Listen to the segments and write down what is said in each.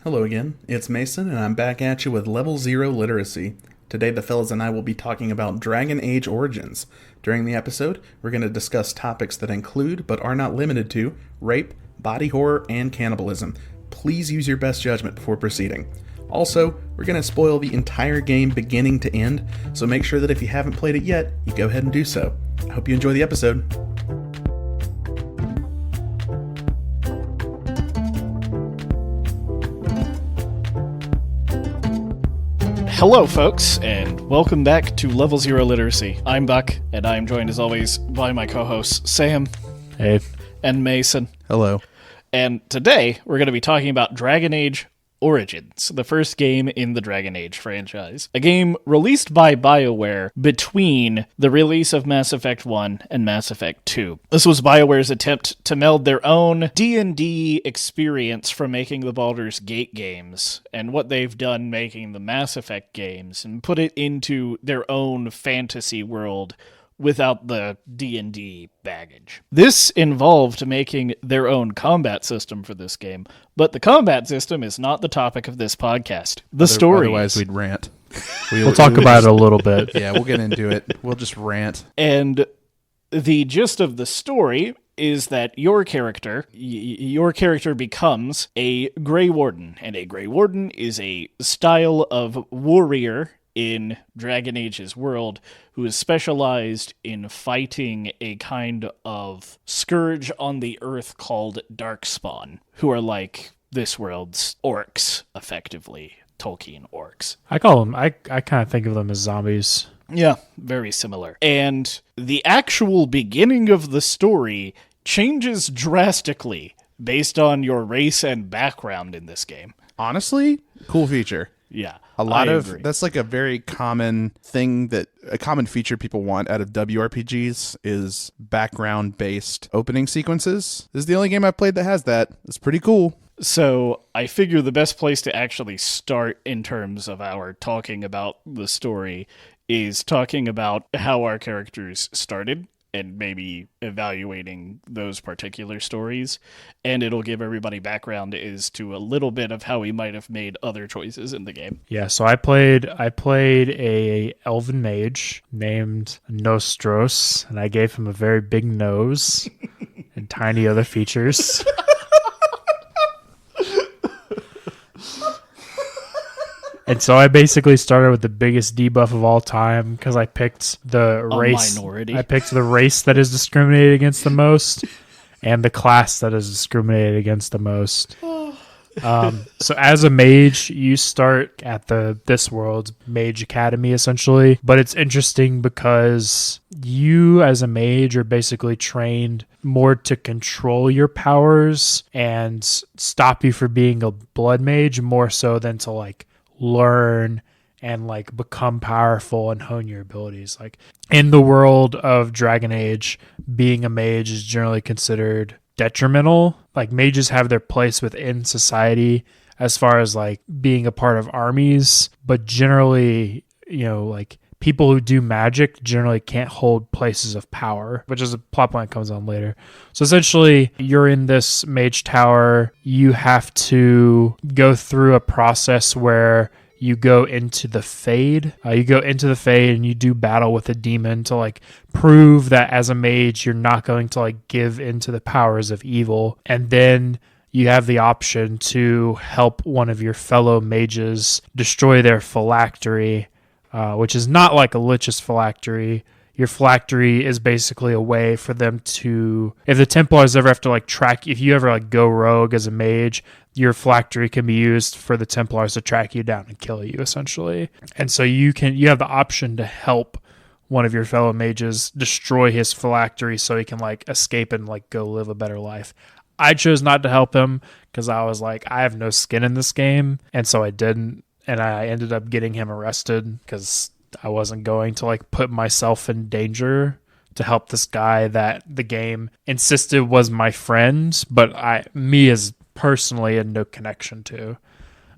Hello again, it's Mason, and I'm back at you with Level 0 Literacy. Today, the fellas and I will be talking about Dragon Age Origins. During the episode, we're going to discuss topics that include, but are not limited to, rape, body horror, and cannibalism. Please use your best judgment before proceeding. Also, we're going to spoil the entire game beginning to end, so make sure that if you haven't played it yet, you go ahead and do so. I hope you enjoy the episode. Hello, folks, and welcome back to Level 0 Literacy. I'm Buck, and I'm joined, as always, by my co-hosts, Sam. Hey. And Mason. Hello. And today, we're going to be talking about Dragon Age Origins, the first game in the Dragon Age franchise. A game released by Bioware between the release of Mass Effect 1 and Mass Effect 2. This was Bioware's attempt to meld their own D&D experience from making the Baldur's Gate games and what they've done making the Mass Effect games and put it into their own fantasy world without the D&D baggage. This involved making their own combat system for this game, but the combat system is not the topic of this podcast. The story. Otherwise, we'd rant. We'll talk about it a little bit. Yeah, we'll get into it. We'll just rant. And the gist of the story is that your character becomes a Grey Warden, and a Grey Warden is a style of warrior in Dragon Age's world who is specialized in fighting a kind of scourge on the earth called Darkspawn, who are like this world's orcs, effectively. Tolkien orcs. I call them, I kind of think of them as zombies. Yeah, very similar. And the actual beginning of the story changes drastically based on your race and background in this game. Honestly, cool feature. Yeah. That's like a very common thing, that a common feature people want out of WRPGs is background based opening sequences. This is the only game I've played that has that. It's pretty cool. So I figure the best place to actually start in terms of our talking about the story is talking about how our characters started and maybe evaluating those particular stories. And it'll give everybody background as to a little bit of how we might have made other choices in the game. Yeah, so I played a elven mage named Nostros, and I gave him a very big nose and tiny other features. And so I basically started with the biggest debuff of all time because I picked the race. Minority. I picked the race that is discriminated against the most and the class that is discriminated against the most. So as a mage, you start at this world's Mage Academy, essentially. But it's interesting because you, as a mage, are basically trained more to control your powers and stop you from being a blood mage more so than to, like, learn and like become powerful and hone your abilities. Like in the world of Dragon Age, being a mage is generally considered detrimental. Like mages have their place within society as far as like being a part of armies, but generally, you know, like people who do magic generally can't hold places of power, which is a plot point that comes on later. So essentially, you're in this mage tower. You have to go through a process where you go into the Fade. And you do battle with a demon to like prove that as a mage, you're not going to like give into the powers of evil. And then you have the option to help one of your fellow mages destroy their phylactery, which is not like a Lich's phylactery. Your phylactery is basically a way for them to, if the Templars ever have to like track, if you ever like go rogue as a mage, your phylactery can be used for the Templars to track you down and kill you, essentially. And so you have the option to help one of your fellow mages destroy his phylactery so he can like escape and like go live a better life. I chose not to help him because I was like, I have no skin in this game, and so I didn't. And I ended up getting him arrested because I wasn't going to like put myself in danger to help this guy that the game insisted was my friend, but me as personally had no connection to.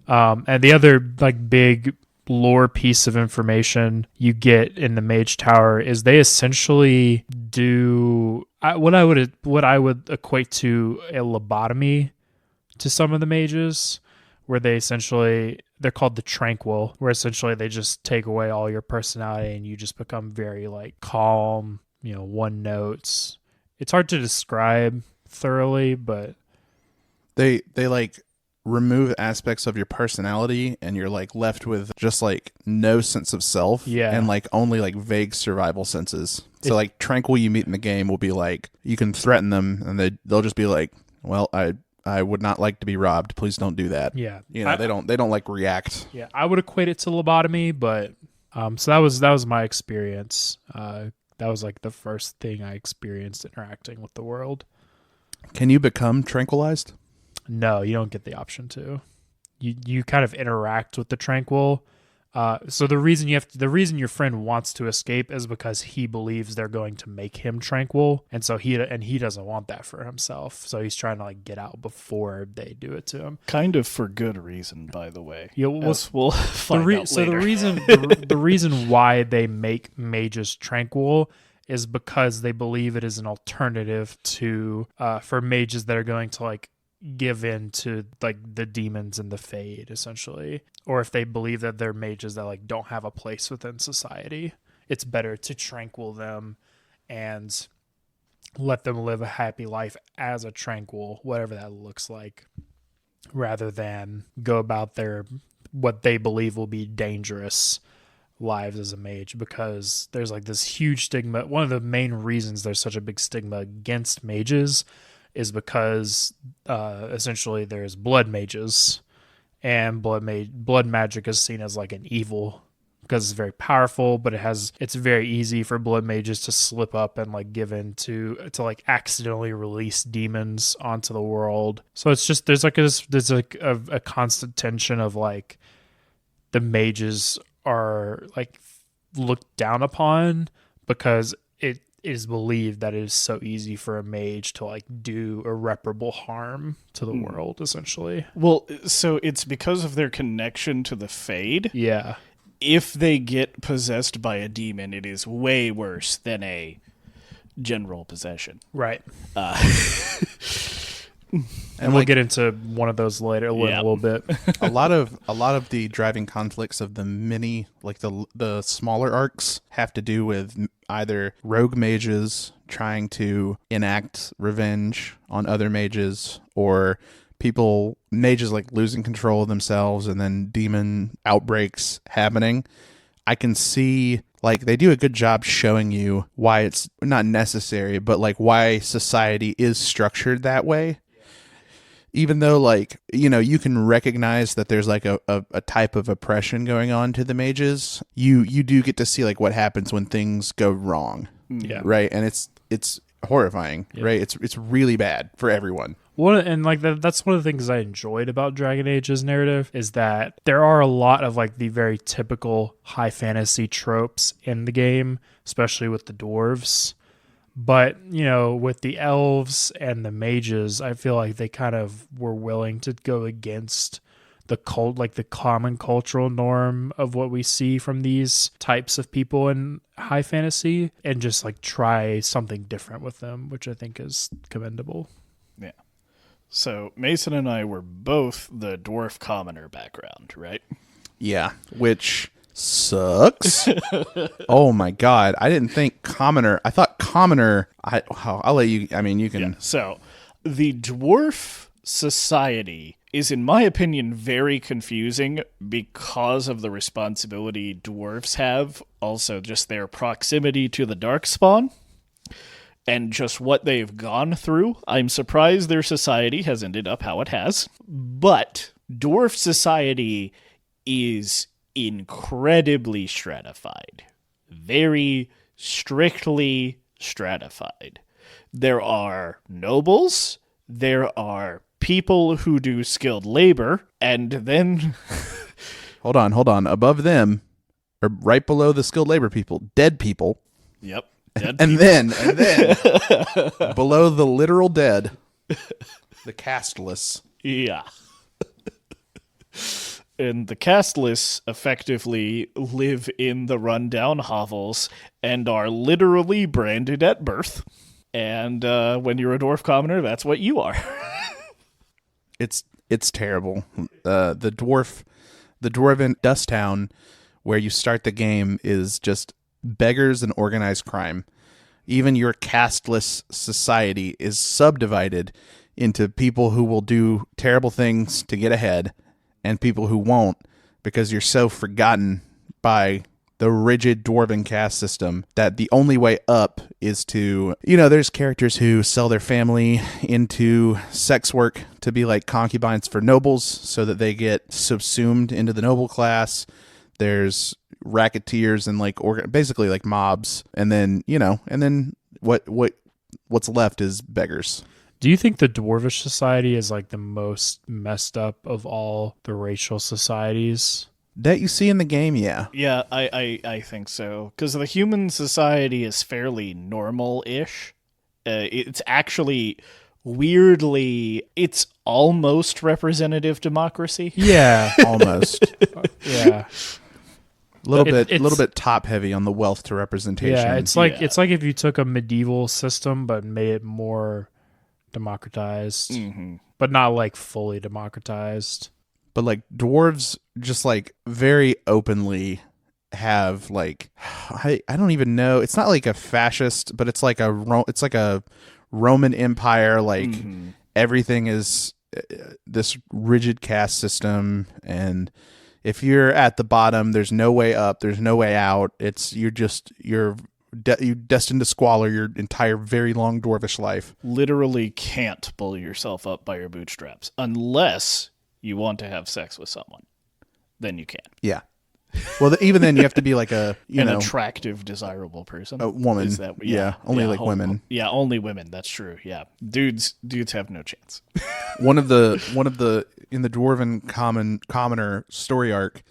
And the other like big lore piece of information you get in the Mage Tower is they essentially do what I would equate to a lobotomy to some of the mages, where they're called the Tranquil, where essentially they just take away all your personality and you just become very like calm, one notes. It's hard to describe thoroughly, but They like remove aspects of your personality and you're like left with just like no sense of self and like only like vague survival senses. So like Tranquil you meet in the game will be like, you can threaten them and they'll just be like, well, I would not like to be robbed. Please don't do that. Yeah. They don't like react. Yeah. I would equate it to lobotomy, but so that was my experience. That was like the first thing I experienced interacting with the world. Can you become tranquilized? No, you don't get the option to. You kind of interact with the Tranquil. So the reason your friend wants to escape is because he believes they're going to make him Tranquil, and so he doesn't want that for himself. So he's trying to like get out before they do it to him. Kind of for good reason, by the way. Yeah, We'll find out later. So the reason why they make mages Tranquil is because they believe it is an alternative to for mages that are going to like give in to like the demons and the fade essentially, or if they believe that they're mages that like don't have a place within society, it's better to tranquil them and let them live a happy life as a Tranquil, whatever that looks like, rather than go about their what they believe will be dangerous lives as a mage, because there's like this huge stigma. One of the main reasons there's such a big stigma against mages is because essentially there's blood mages, and blood magic is seen as like an evil because it's very powerful, but it's very easy for blood mages to slip up and like give in to like accidentally release demons onto the world. So it's just there's a constant tension of like the mages are like looked down upon because it is believed that it is so easy for a mage to like do irreparable harm to the world, essentially. Well, so it's because of their connection to the Fade. Yeah. If they get possessed by a demon, it is way worse than a general possession. Right. And we'll get into one of those later in a little bit. a lot of the driving conflicts of the mini, like the smaller arcs, have to do with either rogue mages trying to enact revenge on other mages, or mages like losing control of themselves and then demon outbreaks happening. I can see like they do a good job showing you why it's not necessary, but like why society is structured that way. Even though, like, you can recognize that there's like a type of oppression going on to the mages, you do get to see like what happens when things go wrong. Yeah. Right. And it's horrifying. Yeah. Right. It's really bad for everyone. That's one of the things I enjoyed about Dragon Age's narrative, is that there are a lot of like the very typical high fantasy tropes in the game, especially with the dwarves. But, with the elves and the mages, I feel like they kind of were willing to go against the common cultural norm of what we see from these types of people in high fantasy, and just like try something different with them, which I think is commendable. Yeah. So Mason and I were both the dwarf commoner background, right? Yeah, which sucks. Oh my god, I didn't think commoner. I thought commoner. I'll let you. I mean, you can. Yeah. So the dwarf society is, in my opinion, very confusing because of the responsibility dwarves have. Also, just their proximity to the darkspawn and just what they've gone through. I'm surprised their society has ended up how it has. But dwarf society is incredibly stratified, very strictly stratified. There are nobles, there are people who do skilled labor, and then hold on, above them, or right below the skilled labor people, dead people. Yep. And then below the literal dead, the castless. Yeah. And the castless effectively live in the rundown hovels and are literally branded at birth. And when you're a dwarf commoner, that's what you are. It's terrible. the dwarven dust town where you start the game is just beggars and organized crime. Even your casteless society is subdivided into people who will do terrible things to get ahead and people who won't, because you're so forgotten by the rigid dwarven caste system that the only way up is to, there's characters who sell their family into sex work to be like concubines for nobles so that they get subsumed into the noble class. There's racketeers and basically like mobs. And then, what's left is beggars. Do you think the dwarvish society is like the most messed up of all the racial societies? That you see in the game, yeah. Yeah, I think so. Because the human society is fairly normal-ish. It's actually, weirdly, it's almost representative democracy. Yeah. Almost. Yeah. A little bit top heavy on the wealth to representation. Yeah, it's like if you took a medieval system but made it more democratized, but not like fully democratized. But like dwarves just like very openly have like I don't even know. It's not like a fascist, but it's like a Roman Empire. Like everything is this rigid caste system, and if you're at the bottom, there's no way up. There's no way out. You're destined to squalor your entire very long dwarvish life. Literally can't pull yourself up by your bootstraps unless you want to have sex with someone. Then you can. Yeah. Well, even then, you have to be like an attractive, desirable person. A woman. Is that, only women. Yeah, only women. That's true. Yeah, dudes have no chance. one of the in the dwarven commoner story arc,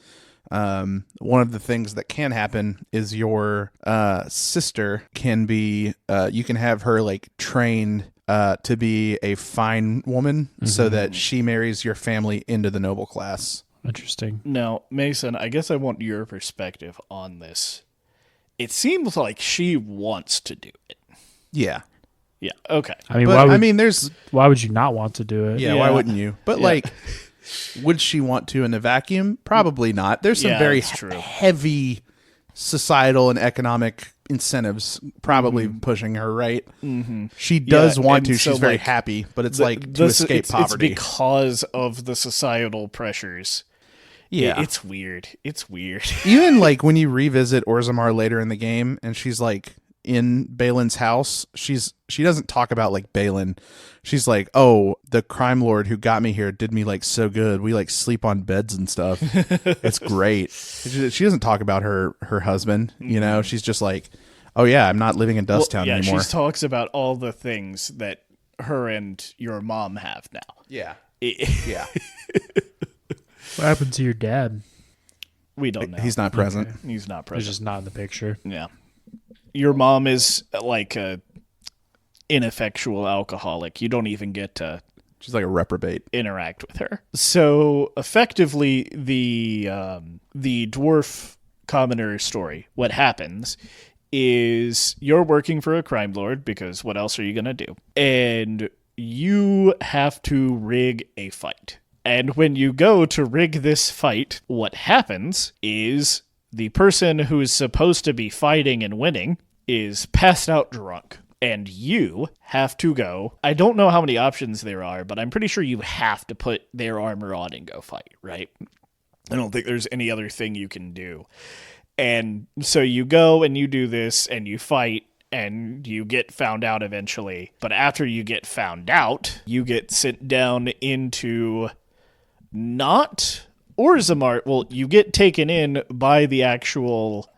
one of the things that can happen is your sister can be you can have her like trained to be a fine woman so that she marries your family into the noble class. Interesting. Now, Mason, I guess I want your perspective on this. It seems like she wants to do it. Yeah. Yeah. Okay. I mean, why would you not want to do it? Yeah. Why wouldn't you? But would she want to in a vacuum? Probably not. There's some very heavy societal and economic incentives probably pushing her, right? She does want to. She's very happy, but it's to escape poverty. It's because of the societal pressures. Yeah. It's weird. Even like when you revisit Orzammar later in the game and she's like in Balin's house, she doesn't talk about like Balin. She's like, oh, the crime lord who got me here did me like so good. We like sleep on beds and stuff. It's great. She doesn't talk about her husband, She's just like, oh yeah, I'm not living in Dust Town anymore. She talks about all the things that her and your mom have now. Yeah. Yeah. What happened to your dad? We don't know. He's not present. Okay. He's not present. He's just not in the picture. Yeah. Your mom is like a ineffectual alcoholic. You don't even get to... She's like a reprobate. Interact with her. So effectively, the dwarf commoner story, what happens is you're working for a crime lord, because what else are you going to do? And you have to rig a fight. And when you go to rig this fight, what happens is the person who is supposed to be fighting and winning is passed out drunk. And you have to go. I don't know how many options there are, but I'm pretty sure you have to put their armor on and go fight, right? I don't think there's any other thing you can do. And so you go and you do this and you fight and you get found out eventually. But after you get found out, you get sent down into not Orzammar. Well, you get taken in by the actual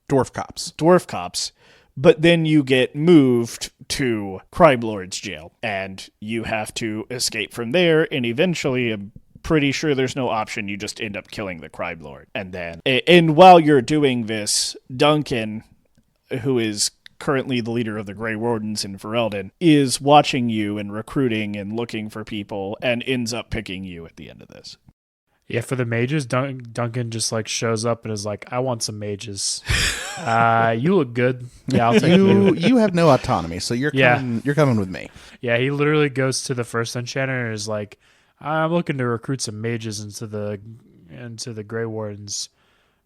dwarf cops. But then you get moved to Crime Lord's jail, and you have to escape from there, and eventually, I'm pretty sure there's no option, you just end up killing the Crime Lord. And while you're doing this, Duncan, who is currently the leader of the Grey Wardens in Ferelden, is watching you and recruiting and looking for people, and ends up picking you at the end of this. Yeah, for the mages, Duncan just like shows up and is like, I want some mages. You look good. Yeah, I'll take you. You have no autonomy, so you're coming with me. Yeah, he literally goes to the first enchanter and is like, I'm looking to recruit some mages into the Grey Wardens.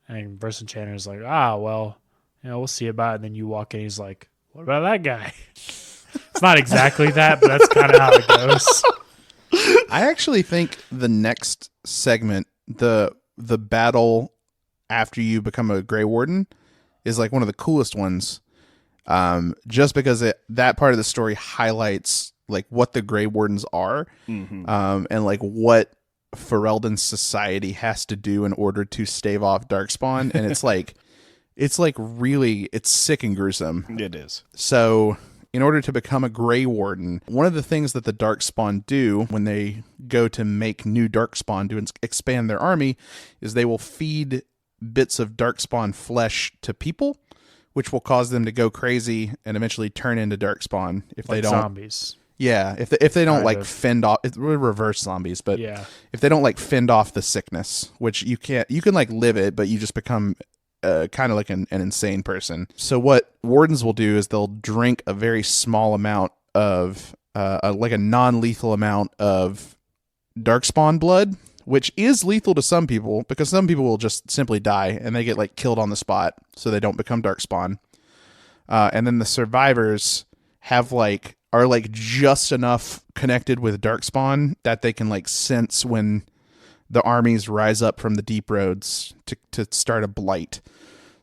And Burst Enchanter's like, well, we'll see about it. And then you walk in, he's like, what about that guy? It's not exactly that, but that's kind of how it goes. I actually think the next segment, the battle after you become a Grey Warden, is like one of the coolest ones. Just because that part of the story highlights like what the Grey Wardens are, and like what Ferelden's society has to do in order to stave off Darkspawn, and it's like really, it's sick and gruesome. It is. So in order to become a Grey Warden, one of the things that the Darkspawn do when they go to make new Darkspawn to expand their army is they will feed bits of Darkspawn flesh to people, which will cause them to go crazy and eventually turn into Darkspawn if like they don't. Zombies. Yeah, if they don't Kind like of. fend off, it's reverse zombies, but Yeah. if they don't like fend off the sickness, which you can like live it, but you just become kind of like an insane person. So what wardens will do is they'll drink a very small amount of like a non-lethal amount of Darkspawn blood, which is lethal to some people because some people will just simply die and they get like killed on the spot, so they don't become Darkspawn. And then the survivors are just enough connected with Darkspawn that they can like sense when the armies rise up from the deep roads to start a blight.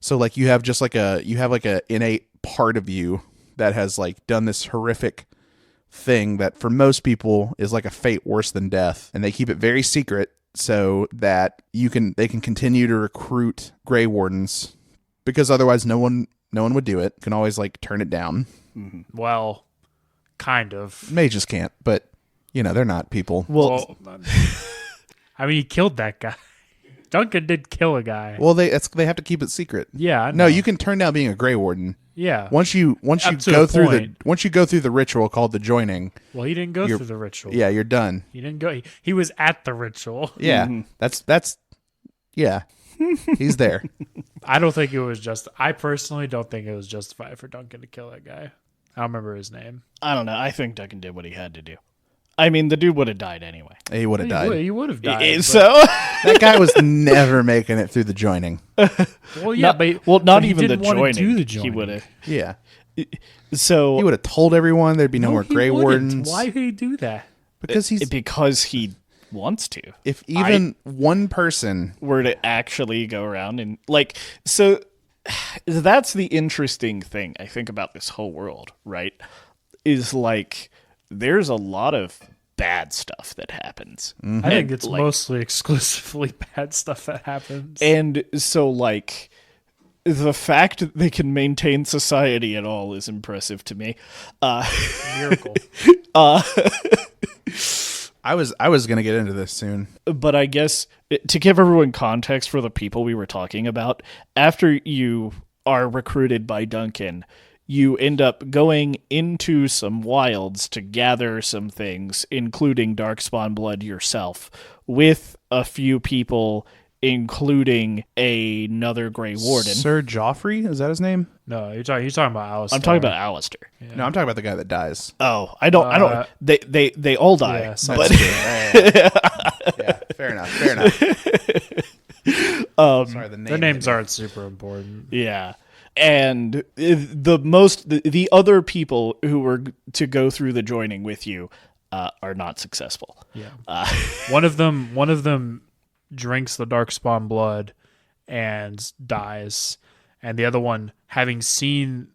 So like you have a innate part of you that has like done this horrific thing that for most people is like a fate worse than death, and they keep it very secret so that they can continue to recruit Grey Wardens, because otherwise no one would do it. Can always like turn it down. Well, kind of. Mages can't, but they're not people. Well, I mean, he killed that guy. Duncan did kill a guy. Well, they have to keep it secret. Yeah, I know. No, you can turn down being a Grey Warden. Yeah. Once you to go a through point. once you go through the ritual called the joining, Well, he didn't go through the ritual. yeah, you're done. He didn't go. He was at the ritual. Yeah, that's yeah. He's there. I don't think it was just. I personally don't think it was justified for Duncan to kill that guy. I don't remember his name. I don't know. I think Duncan did what he had to do. I mean, the dude would have died anyway. He would have died. He would have died. So, That guy was never making it through the joining. Well, yeah, not but he even the didn't want joining. to do the He joining. would have. Yeah, So he would have told everyone there'd be no more he Grey wouldn't. Wardens. Why would he do that? Because because he wants to. if even one person. Were to actually go around and so that's the interesting thing I think about this whole world, right? Is like there's a lot of bad stuff that happens. I think it's mostly exclusively bad stuff that happens. And so like the fact that they can maintain society at all is impressive to me. Miracle. I was gonna get into this soon. But I guess to give everyone context for the people we were talking about, after you are recruited by Duncan, you end up going into some wilds to gather some things, including Darkspawn blood yourself, with a few people, including another Grey Warden. Sir Joffrey, is that his name? No, you're talking about Alistair. I'm talking about Alistair. Yeah. No, I'm talking about the guy that dies. Oh, I don't. They all die. Yeah, but Yeah, fair enough. Sorry, Their names aren't super important. yeah. And the other people who were to go through the joining with you are not successful. Yeah. One of them drinks the Darkspawn blood and dies, and the other one, having seen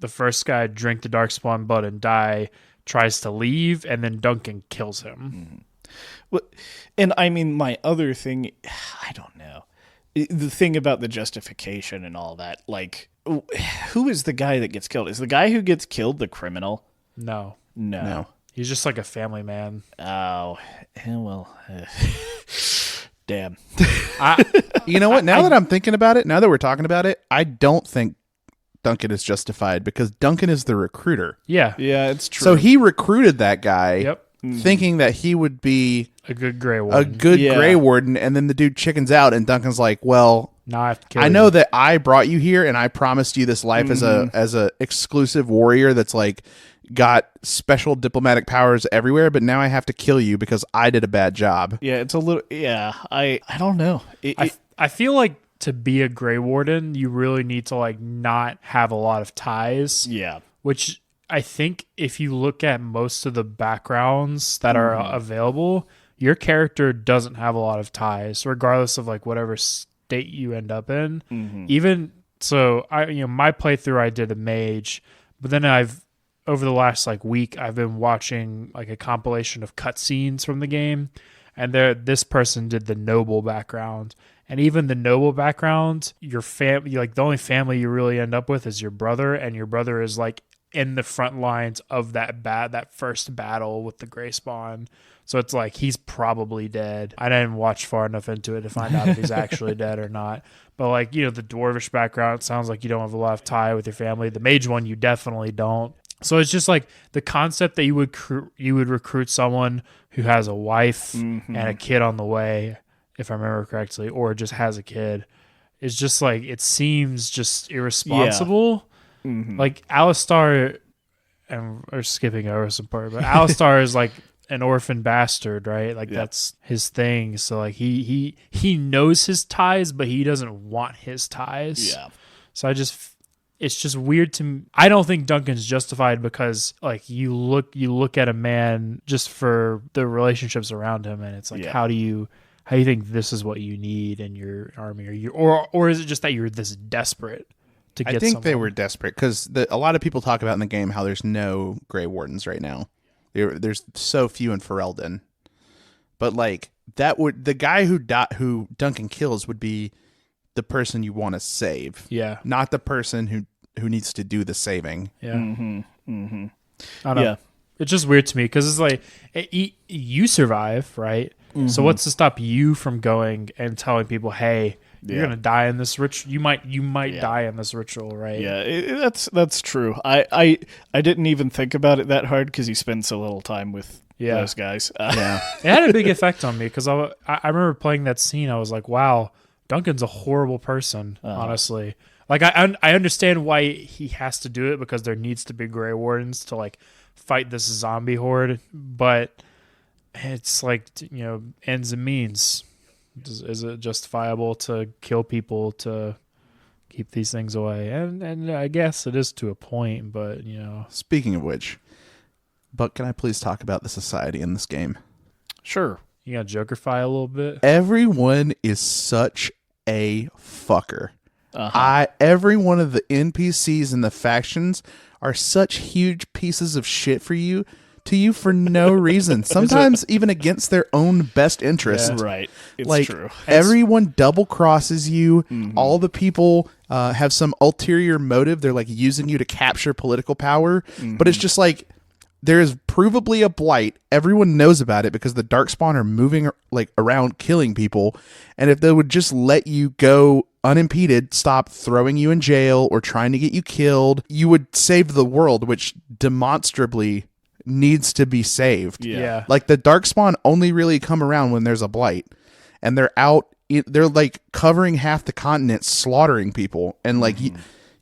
the first guy drink the Darkspawn blood and die, tries to leave, and then Duncan kills him. Well, and I mean, my other thing, I don't know. The thing about the justification and all that, like, who is the guy that gets killed? Is the guy who gets killed the criminal? No. He's just like a family man. Oh, well, damn. You know what? Now that I'm thinking about it, now that we're talking about it, I don't think Duncan is justified because Duncan is the recruiter. Yeah. Yeah, it's true. So he recruited that guy Yep. thinking that he would be A good Grey a Warden. good Yeah. Grey Warden, and then the dude chickens out, and Duncan's like, well, Now I have to kill I you. know that I brought you here and I promised you this life as a exclusive warrior that's like got special diplomatic powers everywhere, but now I have to kill you because I did a bad job. Yeah, it's a little. Yeah, I don't know. I feel like to be a Grey Warden, you really need to like not have a lot of ties. yeah. Which I think if you look at most of the backgrounds that are available, your character doesn't have a lot of ties, regardless of like whatever state you end up in. Even so, my playthrough I did a mage, but then over the last like week I've been watching like a compilation of cutscenes from the game, and this person did the noble background. And even the noble background, your family, like the only family you really end up with is your brother, and your brother is like in the front lines of that first battle with the Grey Spawn. So it's like he's probably dead. I didn't watch far enough into it to find out if he's actually dead or not. But like, the dwarvish background, it sounds like you don't have a lot of tie with your family. The mage one, you definitely don't. So it's just like the concept that you would recruit someone who has a wife and a kid on the way, if I remember correctly, or just has a kid, is just like, it seems just irresponsible. Yeah. Like Alistar, and we're skipping over some part, but Alistar is like an orphan bastard, right? Like that's his thing. So like he knows his ties, but he doesn't want his ties. Yeah. So it's just weird to me. I don't think Duncan's justified because like you look at a man just for the relationships around him, and it's like, how do you think this is what you need in your army, or is it just that you're this desperate to get? I think they were desperate because a lot of people talk about in the game how there's no Grey Wardens right now. There's so few in Ferelden, but like the guy who Duncan kills would be the person you want to save, not the person who needs to do the saving. I don't know. Yeah. It's just weird to me because it's like you survive, right? So what's to stop you from going and telling people, hey, you're gonna die in this ritual. You might die in this ritual, right? Yeah, that's true. I didn't even think about it that hard because you spend so little time with those guys. It had a big effect on me because I remember playing that scene. I was like, wow, Duncan's a horrible person. Honestly, like I understand why he has to do it because there needs to be Grey Wardens to like fight this zombie horde, but it's like ends and means. Is it justifiable to kill people to keep these things away? And I guess it is to a point, but Speaking of which, Buck, can I please talk about the society in this game? Sure. You got Jokerify a little bit. Everyone is such a fucker. Every one of the NPCs and the factions are such huge pieces of shit for you for no reason. Sometimes even against their own best interest. Yeah. Right. It's like, true. Everyone double crosses you. All the people have some ulterior motive. They're like using you to capture political power. But it's just like there is provably a blight. Everyone knows about it because the Darkspawn are moving like around killing people. And if they would just let you go unimpeded, stop throwing you in jail or trying to get you killed, you would save the world, which demonstrably needs to be saved. Yeah. Like the Darkspawn only really come around when there's a blight, and they're out. They're like covering half the continent, slaughtering people, and like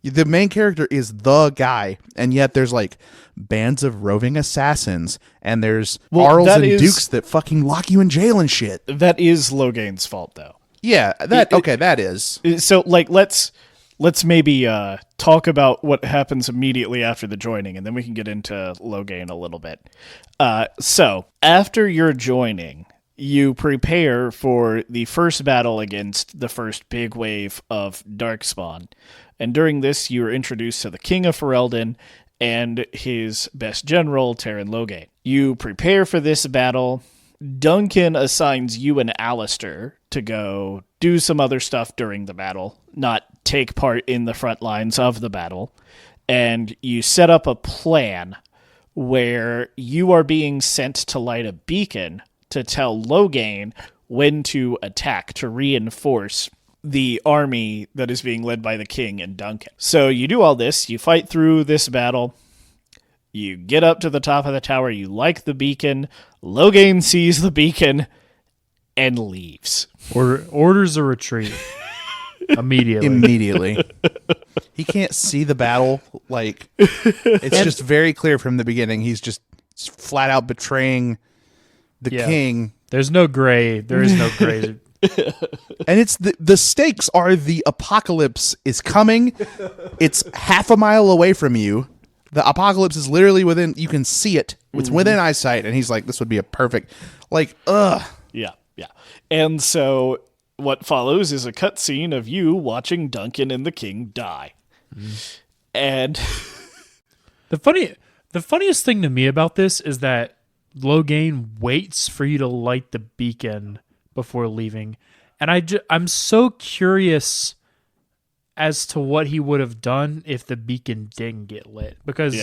the main character is the guy, and yet there's like bands of roving assassins, and there's Arls and Dukes that fucking lock you in jail and shit. That is Logain's fault, though. Yeah, that is. So like let's maybe talk about what happens immediately after the joining, and then we can get into Logain a little bit. So after your joining, you prepare for the first battle against the first big wave of Darkspawn. And during this, you are introduced to the King of Ferelden and his best general, Terran Logain. You prepare for this battle. Duncan assigns you and Alistair to go do some other stuff during the battle, not take part in the front lines of the battle. And you set up a plan where you are being sent to light a beacon to tell Logain when to attack, to reinforce the army that is being led by the king and Duncan. So you do all this, you fight through this battle, you get up to the top of the tower, you light the beacon, Logain sees the beacon and leaves. Orders a retreat. immediately. He can't see the battle. Like, it's just very clear from the beginning. He's just flat out betraying the king. There's no gray. There is no gray. And it's the stakes are the apocalypse is coming. It's half a mile away from you. The apocalypse is literally within. You can see it. It's within eyesight. And he's like, this would be a perfect. Like, ugh. Yeah. And so what follows is a cutscene of you watching Duncan and the king die. And the funniest thing to me about this is that Logain waits for you to light the beacon before leaving, and I'm so curious as to what he would have done if the beacon didn't get lit. Because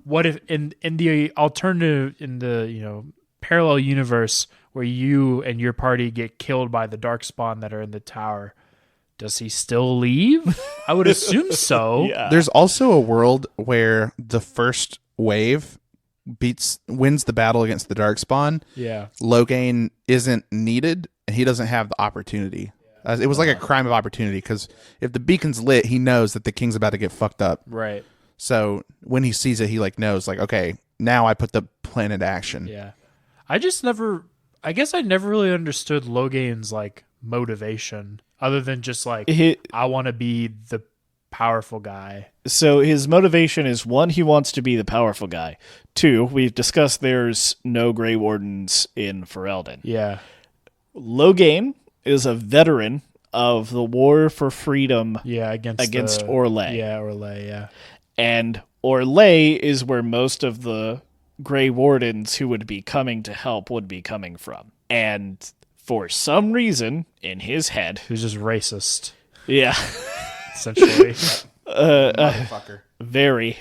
what if in the alternative, in the parallel universe where you and your party get killed by the darkspawn that are in the tower, does he still leave? I would assume so. Yeah. There's also a world where the first wave wins the battle against the Darkspawn. Yeah. Logain isn't needed, and he doesn't have the opportunity. It was like a crime of opportunity, because if the beacon's lit, he knows that the king's about to get fucked up. Right. So when he sees it, he knows, okay, now I put the plan into action. Yeah. I guess I never really understood Logain's motivation, other than just I want to be the powerful guy. So his motivation is, 1, he wants to be the powerful guy. 2, we've discussed there's no Grey Wardens in Ferelden. Yeah. Logain is a veteran of the war for freedom against Orlais. Yeah, Orlais, yeah. And Orlais is where most of the Grey Wardens who would be coming to help would be coming from. And for some reason, in his head... Who's just racist. Yeah. Essentially. Motherfucker. Very.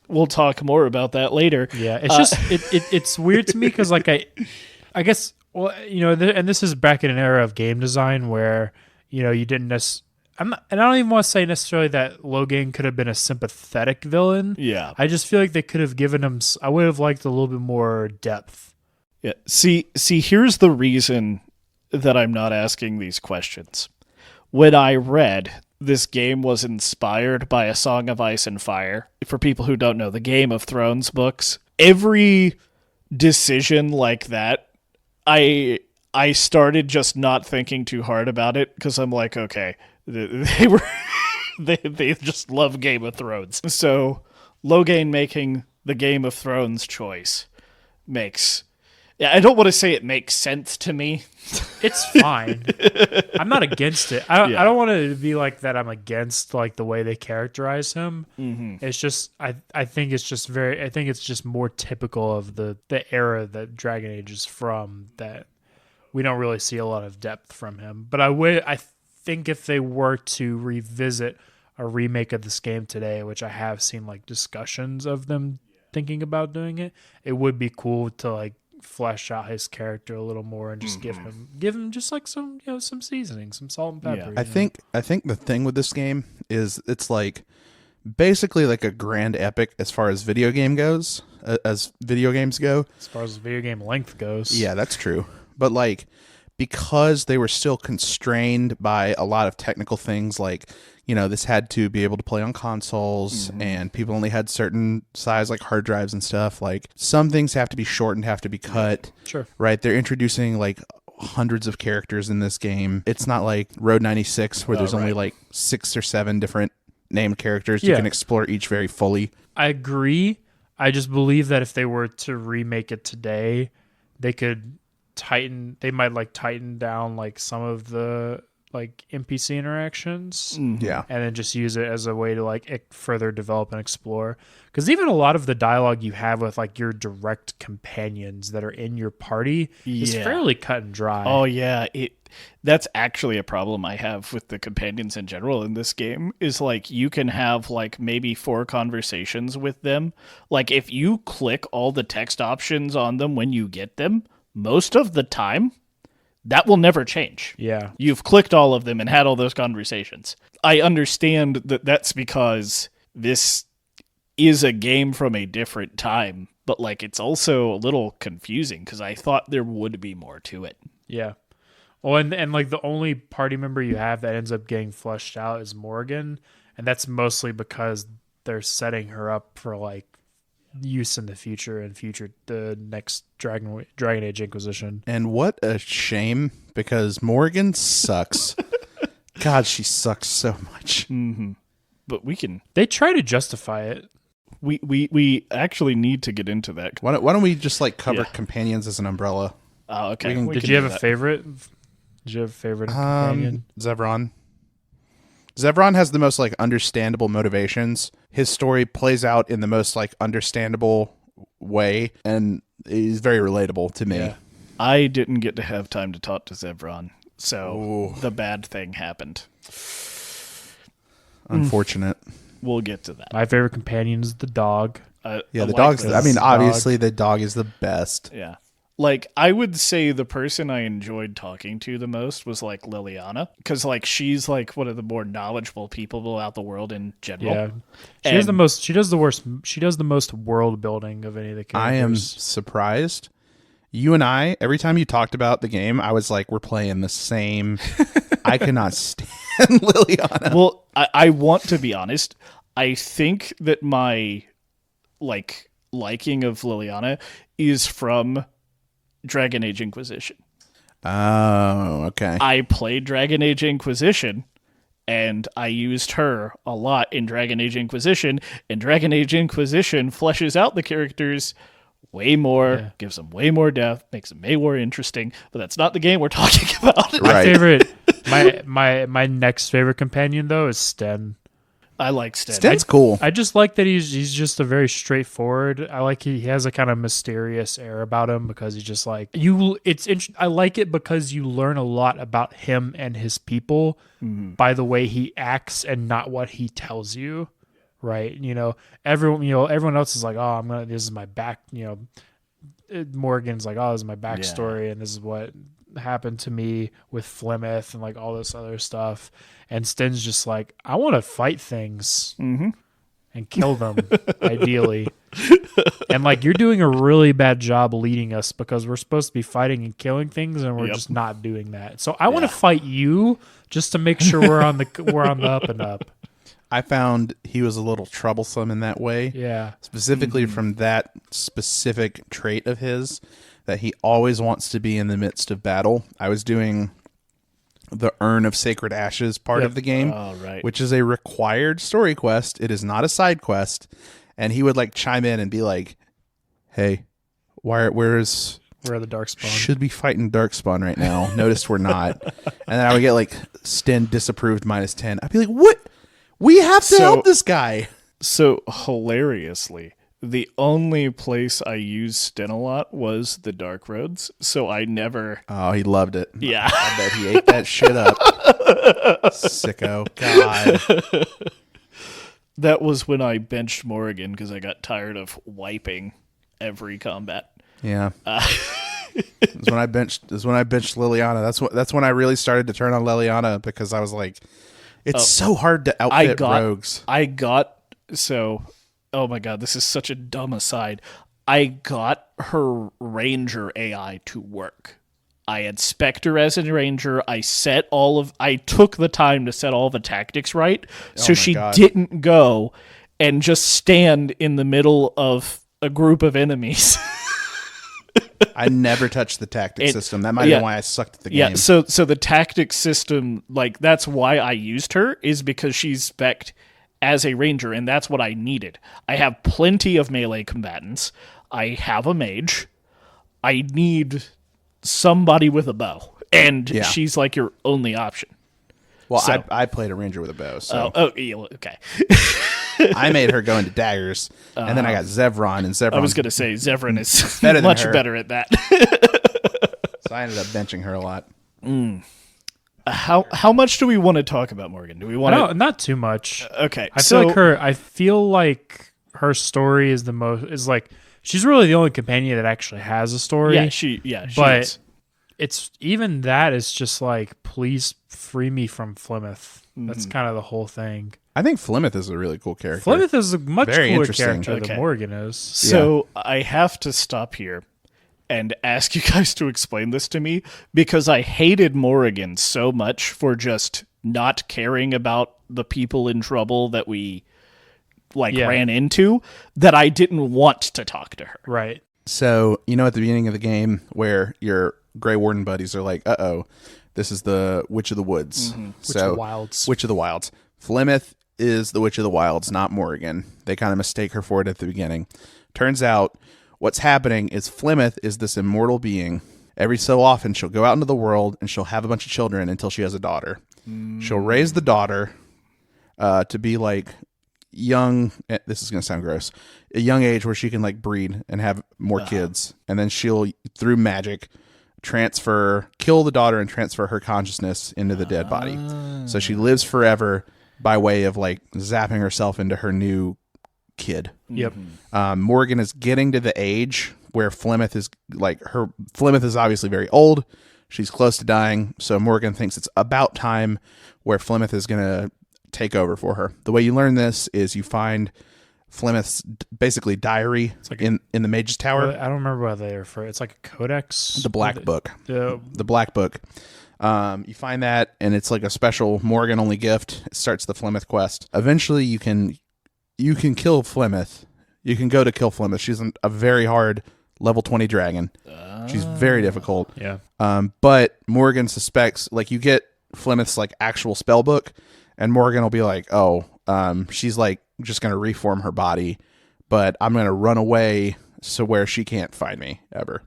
We'll talk more about that later. Yeah, it's just... it's weird to me because, I guess... Well, and this is back in an era of game design where, you didn't and I don't even want to say necessarily that Logain could have been a sympathetic villain. Yeah. I just feel like they could have given him... I would have liked a little bit more depth. Yeah. See, here's the reason that I'm not asking these questions. When I read this game was inspired by A Song of Ice and Fire, for people who don't know, the Game of Thrones books, every decision like that, I started just not thinking too hard about it, because I'm like, okay, they just love Game of Thrones. So Logain making the Game of Thrones choice makes... Yeah, I don't want to say it makes sense to me. It's fine. I'm not against it. I don't want it to be like that I'm against the way they characterize him. Mm-hmm. It's just I think it's just more typical of the era that Dragon Age is from, that we don't really see a lot of depth from him. But I think if they were to revisit a remake of this game today, which I have seen discussions of them thinking about doing it, it would be cool to flesh out his character a little more and just give him just some some seasoning, some salt and pepper. I think the thing with this game is it's basically a grand epic as far as video game goes, as video games go. As far as video game length goes. Yeah, that's true. But because they were still constrained by a lot of technical things, this had to be able to play on consoles, and people only had certain size hard drives and stuff. Some things have to be shortened, have to be cut. Sure. Right? They're introducing hundreds of characters in this game. It's not like Road 96 where there's only 6 or 7 different named characters. You can explore each very fully. I agree. I just believe that if they were to remake it today, they could tighten down some of the NPC interactions, yeah, and then just use it as a way to further develop and explore. Because even a lot of the dialogue you have with your direct companions that are in your party is fairly cut and dry. Oh yeah, that's actually a problem I have with the companions in general in this game. Is you can have maybe 4 conversations with them. If you click all the text options on them when you get them, most of the time, that will never change. Yeah. You've clicked all of them and had all those conversations. I understand that that's because this is a game from a different time, but it's also a little confusing because I thought there would be more to it. Yeah. Well, and like the only party member you have that ends up getting flushed out is Morgan, and that's mostly because they're setting her up for like use in the future and the next Dragon Age Inquisition. And what a shame, because Morgan sucks. God, she sucks so much. Mm-hmm. But They try to justify it. We actually need to get into that. Why don't we just like cover companions as an umbrella? Oh, okay. Did you have a favorite? Did you have a favorite companion? Zevron. Zevron has the most like understandable motivations. His story plays out in the most like understandable way, and is very relatable to me. Yeah. I didn't get to have time to talk to Zevron, so the bad thing happened. Unfortunate. We'll get to that. My favorite companion is the dog. The dog's. I mean, obviously, the dog is the best. Yeah. Like, I would say the person I enjoyed talking to the most was, like, Liliana. Because, like, she's, like, one of the more knowledgeable people about the world in general. Yeah. She does the most world building of any of the characters. I am surprised. You and I, every time you talked about the game, I was like, we're playing the same. I cannot stand Liliana. Well, I want to be honest. I think that my, like, liking of Liliana is from Dragon Age Inquisition. Oh, okay. I played Dragon Age Inquisition, and I used her a lot in Dragon Age Inquisition, and Dragon Age Inquisition fleshes out the characters way more, gives them way more depth, makes them way more interesting, but that's not the game we're talking about. Right. My favorite, my next favorite companion, though, is Sten. I like Sten. Sten's cool. I just like that he's just a very straightforward. I like he has a kind of mysterious air about him because he's just like I like it because you learn a lot about him and his people by the way he acts and not what he tells you. Right? Everyone else is like, oh, this is my back. Morgan's like, oh, this is my backstory, and this is what happened to me with Flemeth and like all this other stuff. And Sten's just like, I want to fight things and kill them, ideally. And like, you're doing a really bad job leading us because we're supposed to be fighting and killing things, and we're just not doing that. So I want to fight you just to make sure we're on the up and up. I found he was a little troublesome in that way. Yeah. Specifically from that specific trait of his, that he always wants to be in the midst of battle. I was doing the Urn of Sacred Ashes part of the game, which is a required story quest. It is not a side quest. And he would like chime in and be like, hey, where are the Darkspawn? Should be fighting Darkspawn right now. Noticed we're not. And then I would get like Sten disapproved -10. I'd be like, what? We have to help this guy. So hilariously, the only place I used Sten a lot was the Dark Roads, so I never... Oh, he loved it. Yeah. I bet he ate that shit up. Sicko. God. That was when I benched Morrigan because I got tired of wiping every combat. Yeah. That's when I benched Liliana. That's when I really started to turn on Liliana, because I was like, it's so hard to outfit rogues. Oh my god, this is such a dumb aside. I got her ranger AI to work. I had Spectre as a ranger. I took the time to set all the tactics right, so she didn't go and just stand in the middle of a group of enemies. I never touched the tactics system. That might be why I sucked at the game. Yeah, so the tactics system, like, that's why I used her, is because she's spec'd as a ranger, and that's what I needed. I have plenty of melee combatants. I have a mage. I need somebody with a bow, and she's like your only option. Well, I played a ranger with a bow, so okay. I made her go into daggers, and then I got Zevron, and Zevron. I was going to say Zevron is much better at that. So I ended up benching her a lot. How much do we want to talk about Morgan? Do we want to? Not too much. Okay, I feel like her story is she's really the only companion that actually has a story. Yeah, she but is. It's even that is just like, please free me from Flemeth. That's kind of the whole thing. I think Flemeth is a really cool character. Flemeth is a much Very cooler interesting. character than Morgan is. So I have to stop here and ask you guys to explain this to me, because I hated Morrigan so much for just not caring about the people in trouble that we ran into, that I didn't want to talk to her. Right. So, at the beginning of the game where your Grey Warden buddies are like, uh-oh, this is the Witch of the Woods. Mm-hmm. Witch of the Wilds. Witch of the Wilds. Flemeth is the Witch of the Wilds, not Morrigan. They kind of mistake her for it at the beginning. Turns out what's happening is Flemeth is this immortal being. Every so often, she'll go out into the world and she'll have a bunch of children until she has a daughter. She'll raise the daughter to be young, this is going to sound gross, a young age where she can breed and have more kids. And then she'll, through magic, kill the daughter and transfer her consciousness into the dead body. So she lives forever by way of zapping herself into her new kid. Yep. Morgan is getting to the age where Flemeth is Flemeth is obviously very old. She's close to dying. So Morgan thinks it's about time where Flemeth is going to take over for her. The way you learn this is you find Flemeth's basically diary in the Mage's Tower. I don't remember what they refer. It's like a codex. The Black Book. The Black Book. You find that, and it's a special Morgan only gift. It starts the Flemeth quest. Eventually, you can kill Flemeth. You can go to kill Flemeth. She's a very hard level 20 dragon. She's very difficult. Yeah. But Morgan suspects you get Flemeth's actual spell book, and Morgan will be she's just going to reform her body, but I'm going to run away so where she can't find me ever.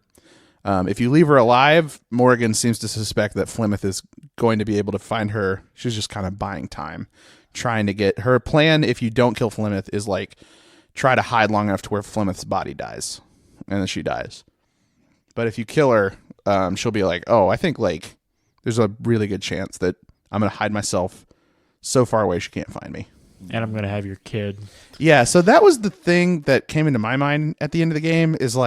If you leave her alive, Morgan seems to suspect that Flemeth is going to be able to find her. She's just kind of buying time, trying to get her plan. If you don't kill Flemeth, is try to hide long enough to where Flemeth's body dies, and then she dies. But if you kill her, she'll be I think there's a really good chance that I'm going to hide myself so far away she can't find me. And I'm going to have your kid. Yeah, so that was the thing that came into my mind at the end of the game is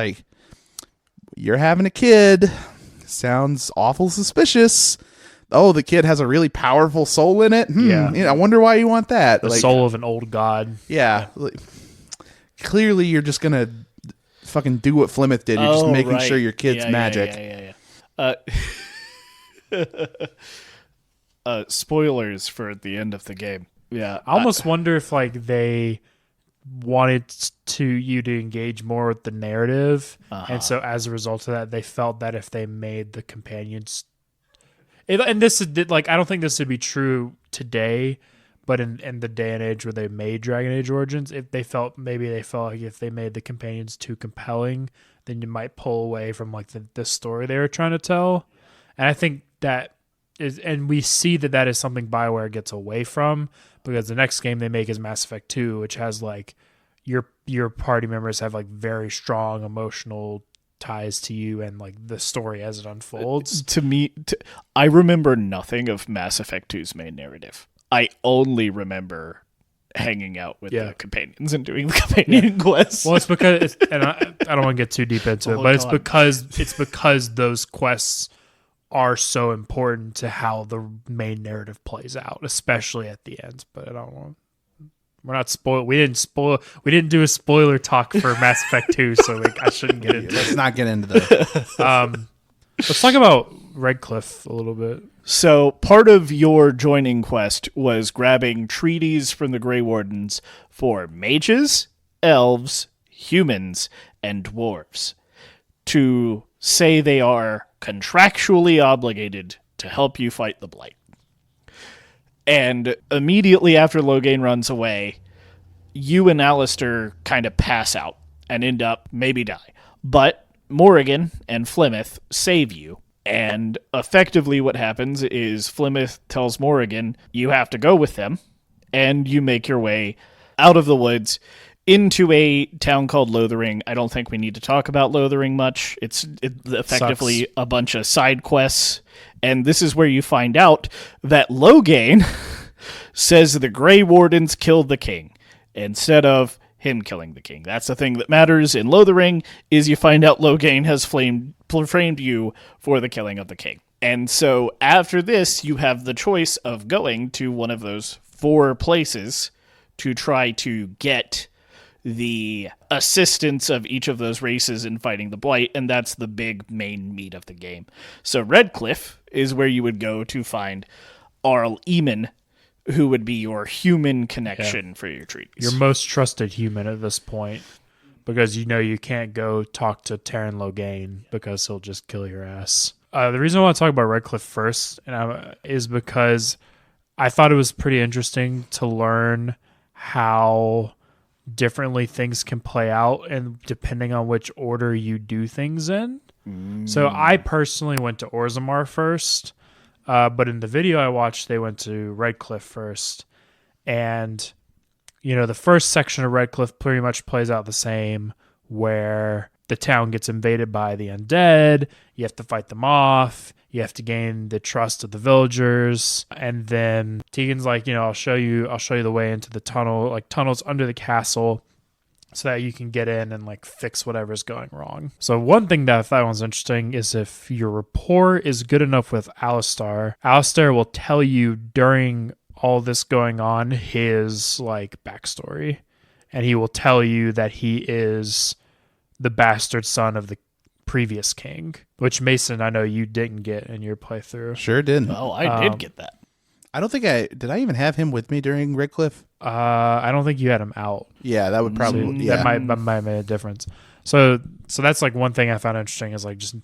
you're having a kid. Sounds awful suspicious. Oh, the kid has a really powerful soul in it? Yeah. I wonder why you want that. The soul of an old god. Yeah. Clearly, you're just going to fucking do what Flemeth did. You're just making sure your kid's magic. Spoilers for the end of the game. Yeah, I almost wonder if they wanted you to engage more with the narrative, and so as a result of that, they felt that if they made the companions, and this is I don't think this would be true today, but in the day and age where they made Dragon Age Origins, if they felt if they made the companions too compelling, then you might pull away from the story they were trying to tell, and I think that is, and we see that is something Bioware gets away from. Because the next game they make is Mass Effect 2, which has your party members have very strong emotional ties to you and the story as it unfolds. To me, I remember nothing of Mass Effect 2's main narrative. I only remember hanging out with the companions and doing the companion quests. Well, it's because, and I don't want to get too deep into it, but it's because those quests are so important to how the main narrative plays out, especially at the end. But I don't want. We're not spoil. We didn't do a spoiler talk for Mass Effect 2, so I shouldn't get into. Let's not get into that. Let's talk about Redcliffe a little bit. So part of your joining quest was grabbing treaties from the Grey Wardens for mages, elves, humans, and dwarves to say they are contractually obligated to help you fight the Blight. And immediately after Loghain runs away, you and Alistair kind of pass out and end up maybe die. But Morrigan and Flemeth save you. And effectively what happens is Flemeth tells Morrigan, you have to go with them. And you make your way out of the woods into a town called Lothering. I don't think we need to talk about Lothering much. It's effectively a bunch of side quests. And this is where you find out that Loghain says the Grey Wardens killed the king instead of him killing the king. That's the thing that matters in Lothering, is you find out Loghain has framed you for the killing of the king. And so after this, you have the choice of going to one of those 4 places to try to get the assistance of each of those races in fighting the Blight, and that's the big main meat of the game. So Redcliffe is where you would go to find Arl Eamon, who would be your human connection for your treaties. Your most trusted human at this point, because you know you can't go talk to Terran Logain because he'll just kill your ass. The reason I want to talk about Redcliffe first is because I thought it was pretty interesting to learn how differently things can play out and depending on which order you do things in. So I personally went to Orzammar first, but in the video I watched, they went to Redcliffe first. And, you know, the first section of Redcliffe pretty much plays out the same, where the town gets invaded by the undead. You have to fight them off. You have to gain the trust of the villagers. And then Tegan's like, you know, I'll show you the way into the tunnel, like tunnels under the castle, so that you can get in and like fix whatever's going wrong. So one thing that I thought was interesting is if your rapport is good enough with Alistair will tell you during all this going on his like backstory. And he will tell you that he is the bastard son of the previous king, which Mason, I know you didn't get in your playthrough. Sure didn't. Oh, I did get that. I don't think did I even have him with me during Redcliffe? I don't think you had him out. Yeah, that would probably, That might have made a difference. So that's like one thing I found interesting is like just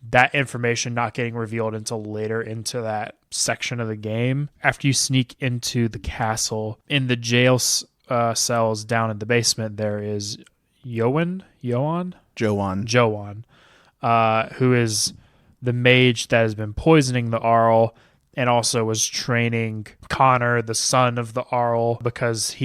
that information not getting revealed until later into that section of the game. After you sneak into the castle, in the jail cells down in the basement, there is Joan, who is the mage that has been poisoning the Arl and also was training Connor, the son of the Arl, because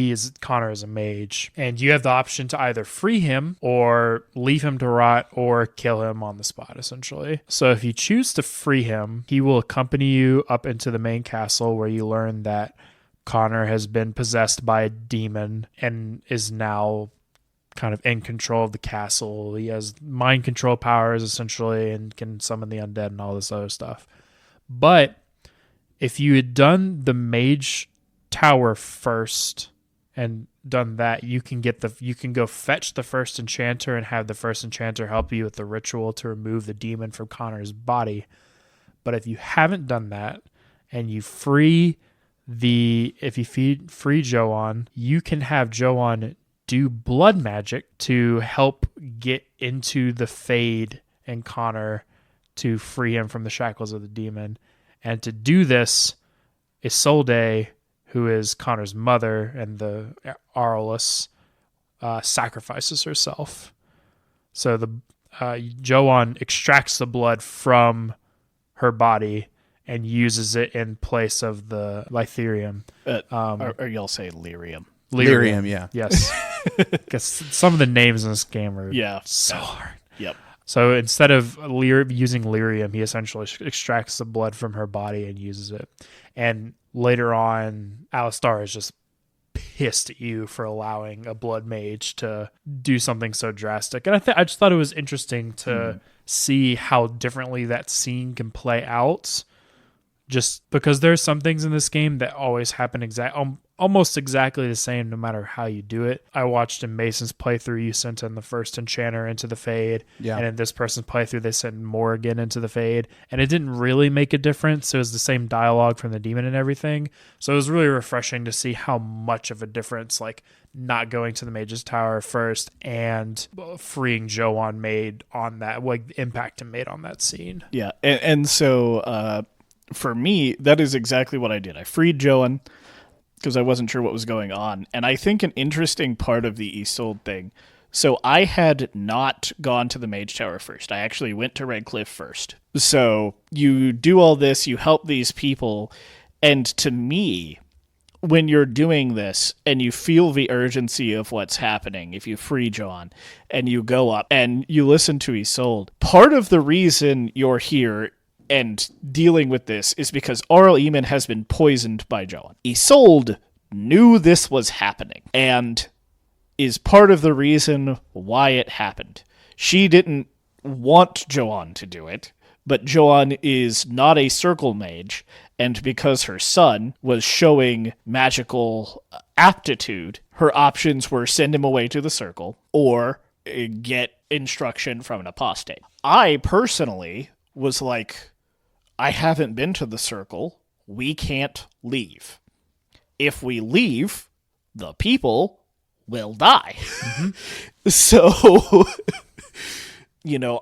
Connor is a mage. And you have the option to either free him or leave him to rot or kill him on the spot, essentially. So if you choose to free him, he will accompany you up into the main castle, where you learn that Connor has been possessed by a demon and is now kind of in control of the castle. He has mind control powers, essentially, and can summon the undead and all this other stuff. But if you had done the mage tower first and done that, you can go fetch the first enchanter and have the first enchanter help you with the ritual to remove the demon from Connor's body. But if you haven't done that and you free Joan, you can have Joan do blood magic to help get into the Fade and Connor to free him from the shackles of the demon. And to do this, Isolde, who is Connor's mother and the Arless, sacrifices herself. So Joan extracts the blood from her body and uses it in place of the Lytherium. Or you'll say lyrium. Lyrium, yeah. Yes. Because some of the names in this game are so hard. Yep. So instead of using lyrium, he essentially extracts the blood from her body and uses it. And later on, Alistair is just pissed at you for allowing a blood mage to do something so drastic. And I just thought it was interesting to see how differently that scene can play out. Just because there's some things in this game that always happen almost exactly the same no matter how you do it. I watched in Mason's playthrough, you sent in the first enchanter into the Fade. Yeah. And in this person's playthrough, they sent Morrigan into the Fade. And it didn't really make a difference. It was the same dialogue from the demon and everything. So it was really refreshing to see how much of a difference, like, not going to the Mage's Tower first and freeing Joan made on that, like, the impact it made on that scene. Yeah. And so for me, that is exactly what I did. I freed Joan because I wasn't sure what was going on. And I think an interesting part of the Isolde thing, so I had not gone to the Mage Tower first. I actually went to Redcliffe first. So you do all this, you help these people, and to me, when you're doing this and you feel the urgency of what's happening, if you free Joan and you go up and you listen to Isolde, part of the reason you're here and dealing with this is because Arl Eamon has been poisoned by Joan. Isolde knew this was happening and is part of the reason why it happened. She didn't want Joan to do it, but Joan is not a circle mage, and because her son was showing magical aptitude, her options were send him away to the circle or get instruction from an apostate. I personally was like, I haven't been to the circle. We can't leave. If we leave, the people will die. So,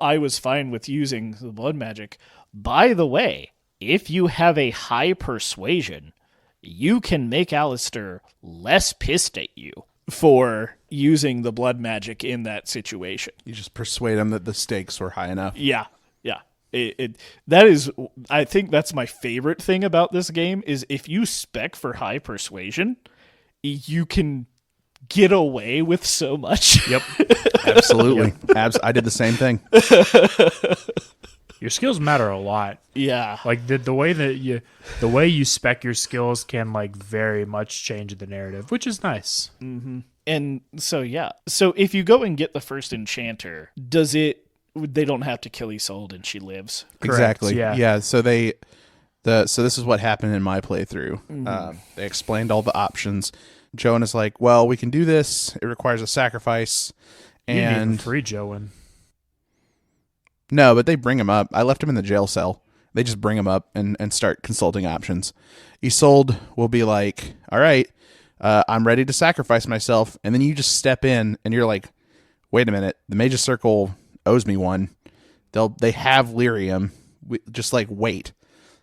I was fine with using the blood magic. By the way, if you have a high persuasion, you can make Alistair less pissed at you for using the blood magic in that situation. You just persuade him that the stakes were high enough. Yeah. That is, I think that's my favorite thing about this game is if you spec for high persuasion, you can get away with so much. Yep. Absolutely. I did the same thing. Your skills matter a lot. Yeah. Like the way you spec your skills can like very much change the narrative, which is nice. Mm-hmm. And so if you go and get the first enchanter, they don't have to kill Isolde and she lives. Exactly. Yeah. Yeah. So so this is what happened in my playthrough. They explained all the options. Joan is like, well, we can do this. It requires a sacrifice. You didn't even And free Joan. no, but they bring him up. I left him in the jail cell. They just bring him up and start consulting options. Isolde will be like, all right, I'm ready to sacrifice myself. And then you just step in and you're like, wait a minute. The Mage's Circle owes me one. They have lyrium. Just like wait.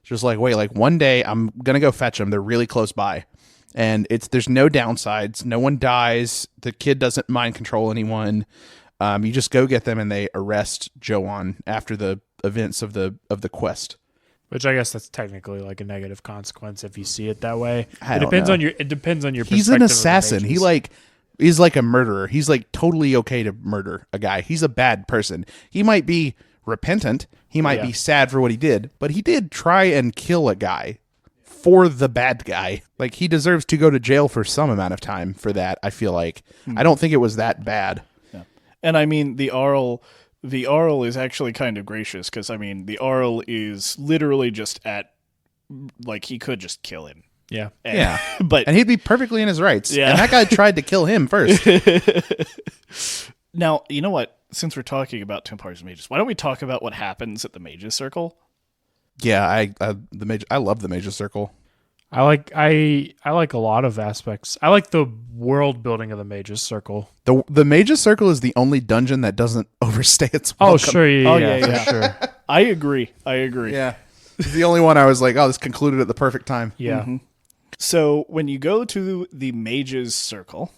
Like one day I'm going to go fetch them. They're really close by. And there's no downsides. No one dies. The kid doesn't mind control anyone. You just go get them and they arrest Joan after the events of the quest. Which I guess that's technically like a negative consequence if you see it that way. I It don't depends know. on your. It depends on your. He's an perspective of the assassin. He mages. is like a murderer. He's like totally okay to murder a guy. He's a bad person. He might be repentant. He might be sad for what he did, but he did try and kill a guy for the bad guy. Like he deserves to go to jail for some amount of time for that. I feel like I don't think it was that bad. Yeah. And I mean, the Arl is actually kind of gracious because I mean, the Arl is literally just like he could just kill him. Yeah. And, but And he'd be perfectly in his rights. Yeah. And that guy tried to kill him first. Now, you know what? Since we're talking about Templars and Mages, why don't we talk about what happens at the Mages Circle? Yeah, I love the Mage's Circle. I like a lot of aspects. I like the world building of the Mage's Circle. The Mage's Circle is the only dungeon that doesn't overstay its welcome. Oh sure, yeah, yeah. sure. I agree. Yeah. It's the only one I was like, oh, this concluded at the perfect time. Yeah. Mm-hmm. So when you go to the Mage's Circle,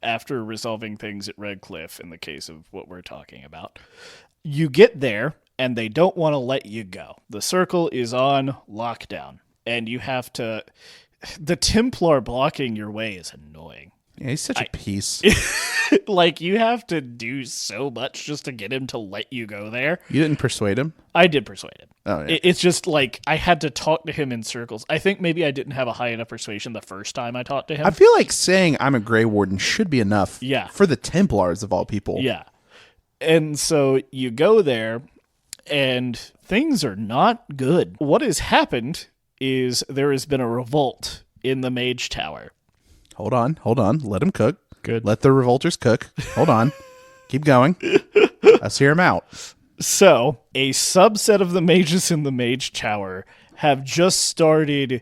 after resolving things at Red Cliff, in the case of what we're talking about, you get there and they don't want to let you go. The circle is on lockdown and you have to... The Templar blocking your way is annoying. Yeah, he's such a piece. Like, you have to do so much just to get him to let you go there. You didn't persuade him? I did persuade him. Oh, yeah. It's just like I had to talk to him in circles. I think maybe I didn't have a high enough persuasion the first time I talked to him. I feel like saying I'm a Grey Warden should be enough for the Templars of all people. Yeah. And so you go there and things are not good. What has happened is there has been a revolt in the Mage Tower. Hold on. Let him cook. Good. Let the revolters cook. Hold on. Keep going. Let's hear him out. So, a subset of the mages in the Mage Tower have just started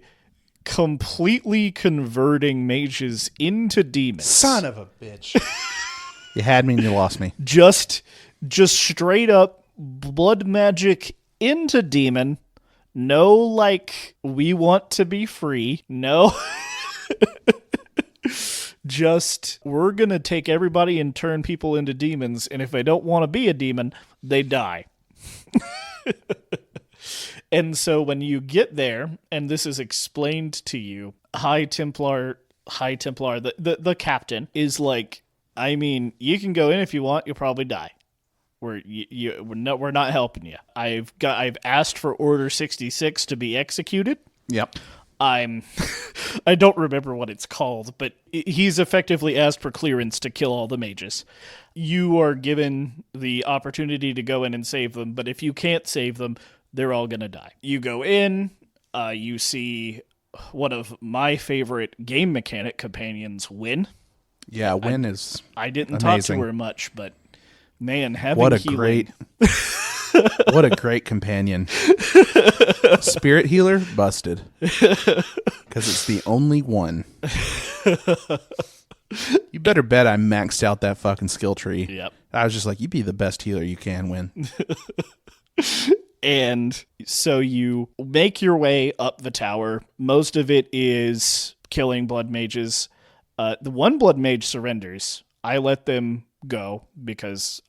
completely converting mages into demons. Son of a bitch. You had me and you lost me. Just straight up blood magic into demon. No, like, we want to be free. No. Just, we're going to take everybody and turn people into demons, and if they don't want to be a demon, they die. And so when you get there, and this is explained to you, High Templar, the captain, is like, I mean, you can go in if you want, you'll probably die. We're not helping you. I've asked for Order 66 to be executed. Yep. I don't remember what it's called, but he's effectively asked for clearance to kill all the mages. You are given the opportunity to go in and save them, but if you can't save them, they're all going to die. You go in, you see one of my favorite game mechanic companions win. Yeah, Win is I didn't amazing. talk to her much, but man, having What a healing, great what a great companion. Spirit healer busted. Cuz it's the only one. You better bet I maxed out that fucking skill tree. Yep. I was just like, you be the best healer you can, Win. And so you make your way up the tower. Most of it is killing blood mages. The one blood mage surrenders. I let them go because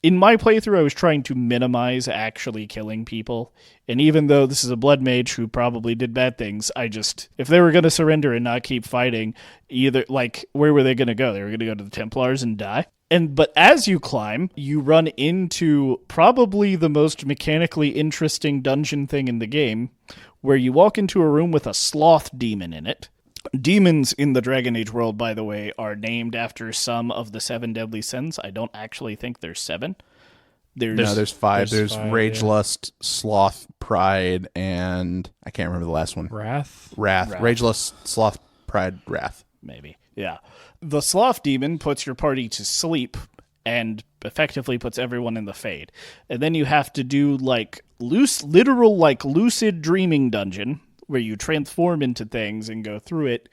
in my playthrough, I was trying to minimize actually killing people. And even though this is a blood mage who probably did bad things, if they were going to surrender and not keep fighting, where were they going to go? They were going to go to the Templars and die. But as you climb, you run into probably the most mechanically interesting dungeon thing in the game, where you walk into a room with a sloth demon in it. Demons in the Dragon Age world, by the way, are named after some of the 7 deadly sins. I don't actually think there's 7. There's 5. There's 5, Rage, yeah. Lust, Sloth, Pride, and I can't remember the last one. Wrath. Rage, Lust, Sloth, Pride, Wrath. Maybe. Yeah. The sloth demon puts your party to sleep and effectively puts everyone in the Fade. And then you have to do lucid dreaming dungeon where you transform into things and go through it.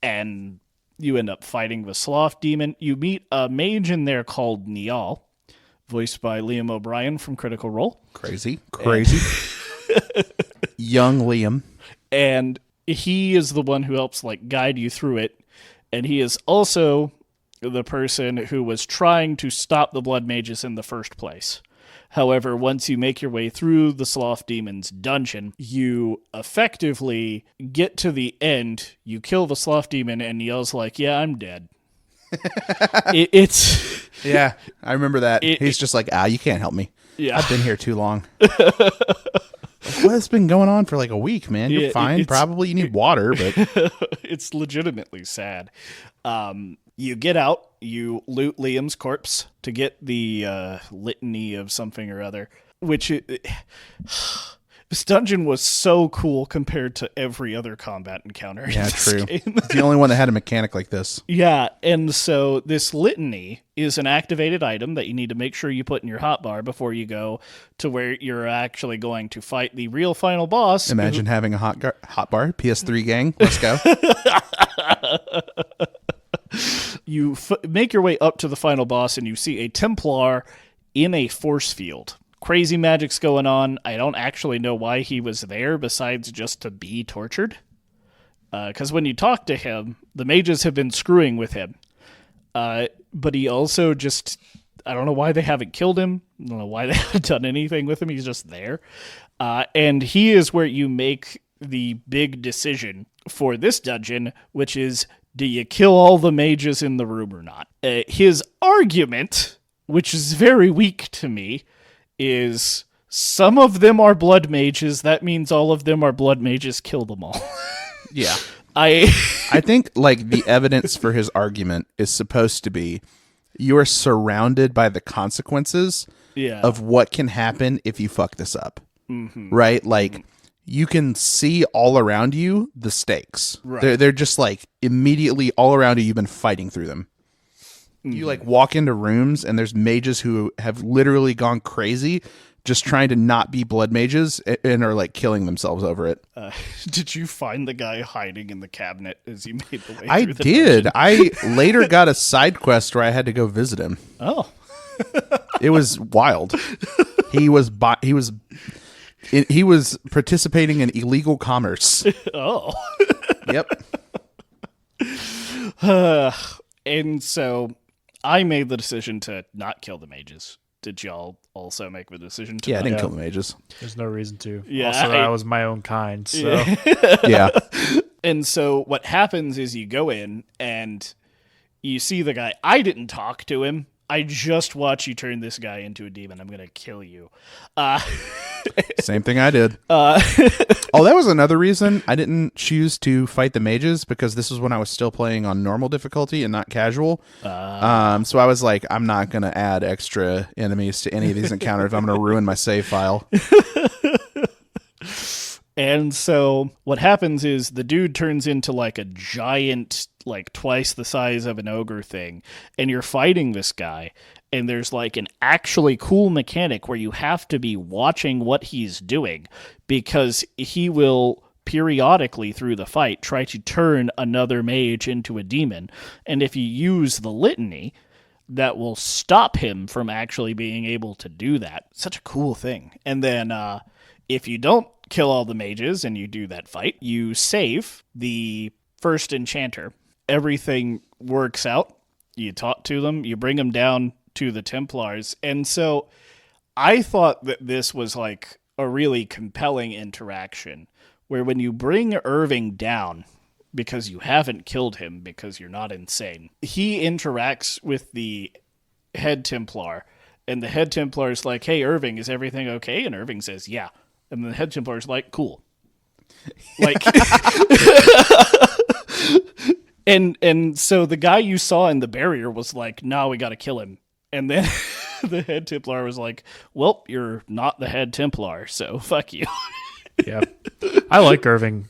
And you end up fighting the sloth demon. You meet a mage in there called Niall, voiced by Liam O'Brien from Critical Role. Crazy. Young Liam. And he is the one who helps guide you through it. And he is also the person who was trying to stop the blood mages in the first place. However, once you make your way through the sloth demon's dungeon, you effectively get to the end, you kill the sloth demon, and Niall's like, yeah, I'm dead. It's... Yeah, I remember that. He's just like, you can't help me. Yeah. I've been here too long. What's been going on for a week, man? You're fine, probably. You need water, but... It's legitimately sad. You get out, you loot Liam's corpse to get the litany of something or other, which... This dungeon was so cool compared to every other combat encounter in this true. game. It's the only one that had a mechanic like this. Yeah, and so this litany is an activated item that you need to make sure you put in your hotbar before you go to where you're actually going to fight the real final boss. Imagine having a hotbar, PS3 gang. Let's go. You make your way up to the final boss and you see a Templar in a force field. Crazy magic's going on. I don't actually know why he was there besides just to be tortured. Because when you talk to him, the mages have been screwing with him. But he also just... I don't know why they haven't killed him. I don't know why they haven't done anything with him. He's just there. And he is where you make the big decision for this dungeon, which is, do you kill all the mages in the room or not? His argument, which is very weak to me, is some of them are blood mages. That means all of them are blood mages. Kill them all. Yeah. I think the evidence for his argument is supposed to be you are surrounded by the consequences of what can happen if you fuck this up. Mm-hmm. Right? You can see all around you the stakes. Right. They're just immediately all around you. You've been fighting through them. You walk into rooms and there's mages who have literally gone crazy just trying to not be blood mages and are killing themselves over it. Did you find the guy hiding in the cabinet as you made the way I through the did. dungeon? I later got a side quest where I had to go visit him. Oh. It was wild. He was participating in illegal commerce. Oh. Yep. And so I made the decision to not kill the mages. Did y'all also make the decision to Yeah, I not? didn't kill the mages. There's no reason to. Yeah, Also, I was my own kind, so... Yeah. And so what happens is you go in and you see the guy. I didn't talk to him. I just watch you turn this guy into a demon. I'm going to kill you. Same thing I did. That was another reason I didn't choose to fight the mages, because this was when I was still playing on normal difficulty and not casual. So I was like, I'm not going to add extra enemies to any of these encounters. I'm going to ruin my save file. And so what happens is the dude turns into like a giant, like twice the size of an ogre thing, and you're fighting this guy. And there's like an actually cool mechanic where you have to be watching what he's doing because he will periodically through the fight try to turn another mage into a demon. And if you use the litany, that will stop him from actually being able to do that. Such a cool thing. And then if you don't kill all the mages and you do that fight, you save the first enchanter. Everything works out. You talk to them, you bring them down to the Templars. And so I thought that this was like a really compelling interaction where when you bring Irving down, because you haven't killed him because you're not insane, he interacts with the head Templar, and the head Templar is like, hey, Irving, is everything okay? And Irving says, yeah. And the head Templar is like, cool. Like, and so the guy you saw in the barrier was like, no, we got to kill him. And then the head Templar was like, well, you're not the head Templar, so fuck you. Yeah, I like Irving.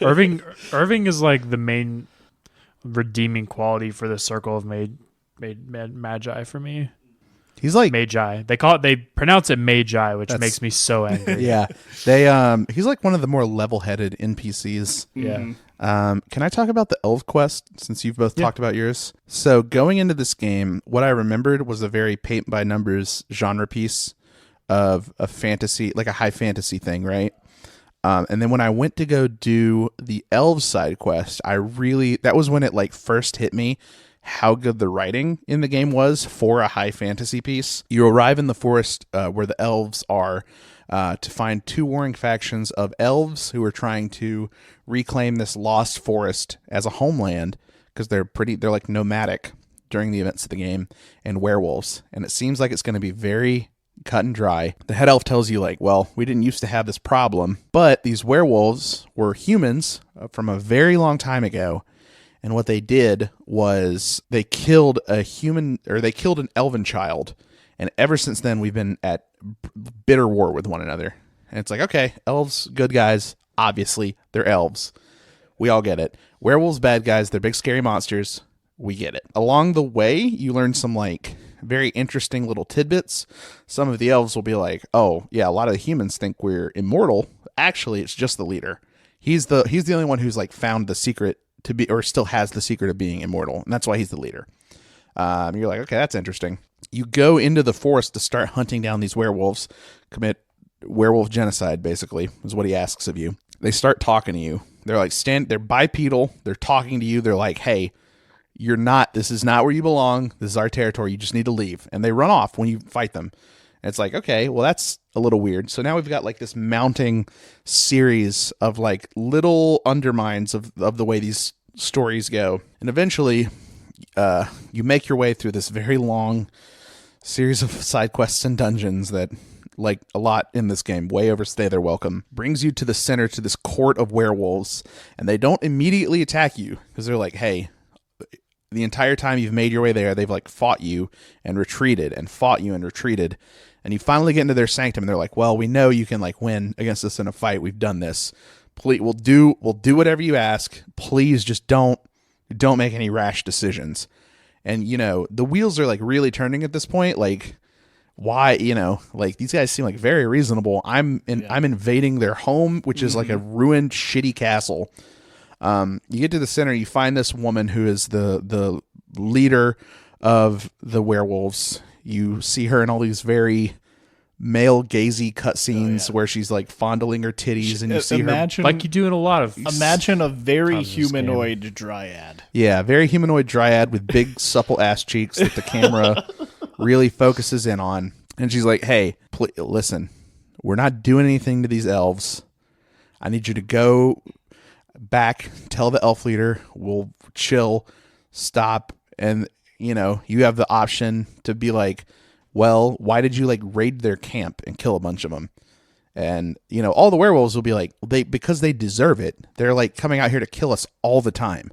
Irving is like the main redeeming quality for the circle of magi for me. He's like Magi. They pronounce it Magi, which makes me so angry. Yeah, he's like one of the more level-headed NPCs. Yeah. Can I talk about the Elf quest since you've both talked about yours? So going into this game, what I remembered was a very paint by numbers genre piece of a fantasy, like a high fantasy thing, right? And then when I went to go do the Elves side quest, that was when it like first hit me how good the writing in the game was for a high fantasy piece. You arrive in the forest where the elves are to find two warring factions of elves who are trying to reclaim this lost forest as a homeland because they're like nomadic during the events of the game, and werewolves. And it seems like it's going to be very cut and dry. The head elf tells you like, well, we didn't used to have this problem, but these werewolves were humans from a very long time ago. And what they did was they killed an elven child. And ever since then, we've been at bitter war with one another. And it's like, okay, elves, good guys. Obviously, they're elves. We all get it. Werewolves, bad guys. They're big, scary monsters. We get it. Along the way, you learn some like very interesting little tidbits. Some of the elves will be like, oh, yeah, a lot of the humans think we're immortal. Actually, it's just the leader. He's the only one who's like found the secret to be, or still has the secret of being immortal, and that's why he's the leader. You're like, okay, that's interesting. You go into the forest to start hunting down these werewolves, commit werewolf genocide, basically, is what he asks of you. They start talking to you. They're like, they're bipedal. They're talking to you. They're like, hey, this is not where you belong. This is our territory. You just need to leave. And they run off when you fight them. And it's like, okay, well, that's a little weird. So now we've got like this mounting series of like little undermines of the way these stories go. And eventually you make your way through this very long series of side quests and dungeons that, like a lot in this game, way overstay their welcome. Brings you to the center, to this court of werewolves. And they don't immediately attack you because they're like, hey, the entire time you've made your way there, they've like fought you and retreated and fought you and retreated. And you finally get into their sanctum and they're like, well, we know you can like win against us in a fight. We've done this. Please, we'll do whatever you ask. Please just don't make any rash decisions. And you know, the wheels are like really turning at this point. Like, why, you know, like these guys seem like very reasonable. I'm invading their home, which is like a ruined shitty castle. You get to the center, you find this woman who is the leader of the werewolves. You see her in all these very male gazy cutscenes where she's like fondling her titties, and you see her like you do in a lot of. Imagine a very humanoid dryad. Yeah, very humanoid dryad with big supple ass cheeks that the camera really focuses in on. And she's like, "Hey, listen, we're not doing anything to these elves. I need you to go back, tell the elf leader, we'll chill, stop, and you know, you have the option to be like, well, why did you like raid their camp and kill a bunch of them? And you know, all the werewolves will be like, because they deserve it. They're like coming out here to kill us all the time,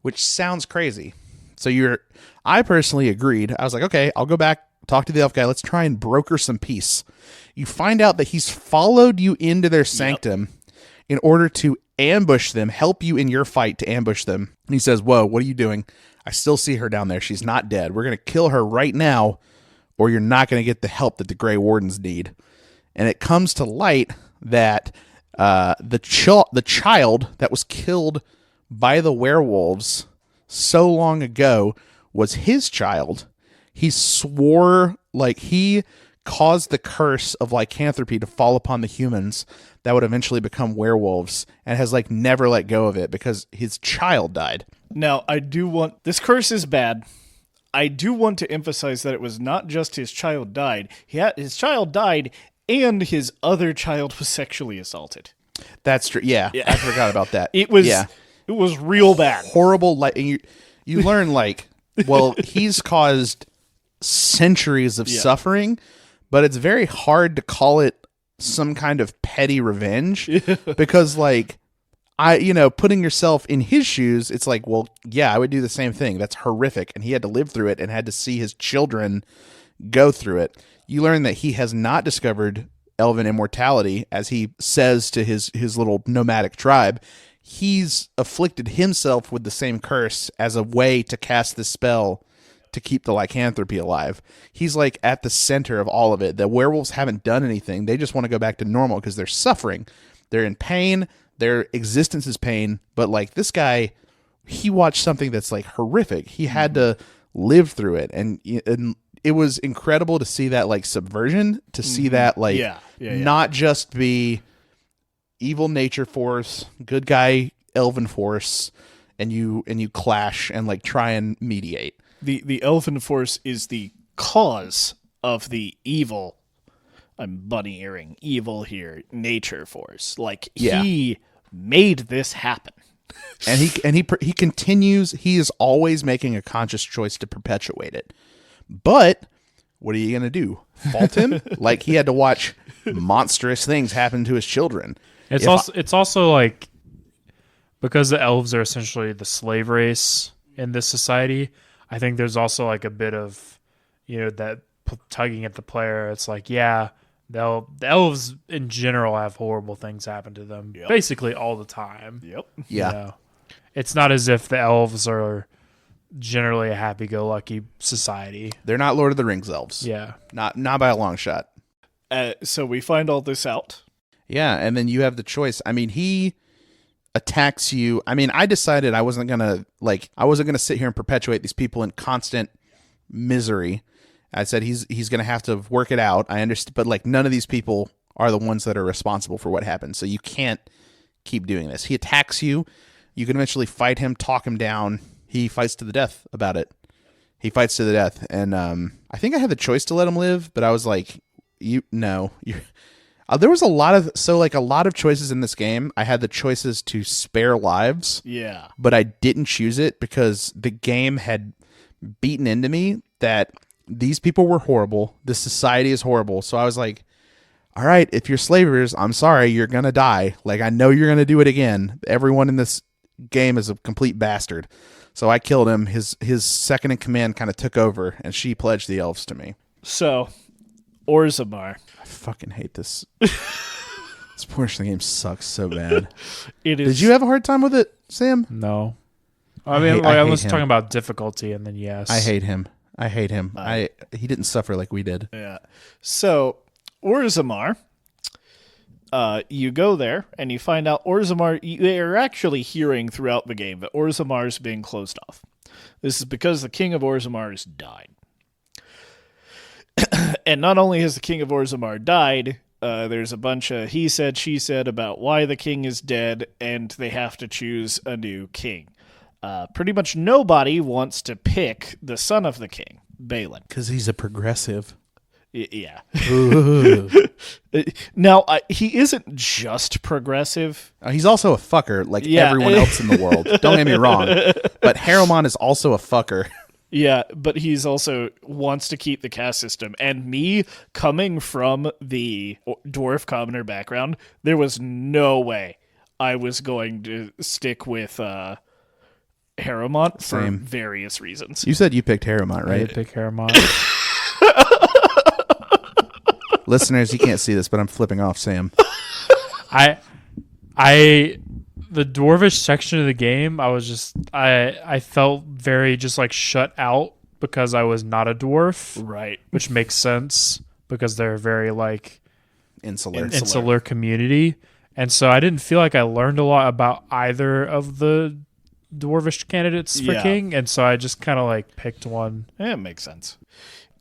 which sounds crazy. So I personally agreed. I was like, okay, I'll go back, talk to the elf guy. Let's try and broker some peace. You find out that he's followed you into their sanctum. in order to ambush them, help you in your fight to ambush them. And he says, whoa, what are you doing? I still see her down there. She's not dead. We're going to kill her right now, or you're not going to get the help that the Grey Wardens need. And it comes to light that the child that was killed by the werewolves so long ago was his child. He swore, like, he caused the curse of lycanthropy to fall upon the humans that would eventually become werewolves, and has like never let go of it because his child died. Now, this curse is bad. I do want to emphasize that it was not just his child died. His child died, and his other child was sexually assaulted. That's true. Yeah, I forgot about that. It was real bad. Horrible. Like, and you learn, like, well, he's caused centuries of suffering, but it's very hard to call it some kind of petty revenge because, like, putting yourself in his shoes, it's like, well, yeah, I would do the same thing. That's horrific. And he had to live through it and had to see his children go through it. You learn that he has not discovered elven immortality, as he says to his little nomadic tribe. He's afflicted himself with the same curse as a way to cast this spell to keep the lycanthropy alive. He's like at the center of all of it. The werewolves haven't done anything. They just want to go back to normal because they're suffering. They're in pain. Their existence is pain. But like this guy, he watched something that's like horrific. He had to live through it. And it was incredible to see that like subversion, to see that like not just be evil nature force, good guy elven force, and you clash and like try and mediate. The elven force is the cause of the evil. I'm bunny earring evil here. Nature force, like he made this happen, and he continues. He is always making a conscious choice to perpetuate it. But what are you gonna do? Fault him? Like he had to watch monstrous things happen to his children. It's also like, because the elves are essentially the slave race in this society, I think there's also like a bit of, that tugging at the player. It's like, yeah, the elves in general have horrible things happen to them basically all the time. Yep. Yeah. It's not as if the elves are generally a happy-go-lucky society. They're not Lord of the Rings elves. Yeah. Not by a long shot. So we find all this out. Yeah, and then you have the choice. I mean, he attacks you. I mean, I decided I wasn't gonna sit here and perpetuate these people in constant misery. I said he's gonna have to work it out. I understand, but like none of these people are the ones that are responsible for what happened. So you can't keep doing this. He attacks you. You can eventually fight him, talk him down. He fights to the death about it. He fights to the death, and I think I had the choice to let him live, but I was like, there was a lot of choices in this game. I had the choices to spare lives. Yeah. But I didn't choose it because the game had beaten into me that these people were horrible. This society is horrible. So I was like, all right, if you're slavers, I'm sorry, you're going to die. Like, I know you're going to do it again. Everyone in this game is a complete bastard. So I killed him. His second in command kind of took over, and she pledged the elves to me. So, Orzammar. I fucking hate this. This portion of the game sucks so bad. It is. Did you have a hard time with it, Sam? No. I mean, I was talking about difficulty, and then yes. I hate him. He didn't suffer like we did. Yeah. So, Orzammar, you go there, and you find out you're actually hearing throughout the game that Orzammar is being closed off. This is because the king of Orzammar has died. And not only has the king of Orzammar died, there's a bunch of he said, she said about why the king is dead, and they have to choose a new king. Pretty much nobody wants to pick the son of the king, Balin. Because he's a progressive. Yeah. Now, he isn't just progressive. He's also a fucker like everyone else in the world. Don't get me wrong. But Harriman is also a fucker. Yeah, but he's also wants to keep the caste system. And me, coming from the dwarf commoner background, there was no way I was going to stick with Harriman for various reasons. You said you picked Harriman, right? I did pick Harriman. Listeners, you can't see this, but I'm flipping off Sam. I The dwarvish section of the game, I felt very just like shut out because I was not a dwarf, Right. which makes sense because they're very like Insular. community, and so I didn't feel like I learned a lot about either of the dwarvish candidates for Yeah. king, and so I just kind of like picked one. Yeah, it makes sense.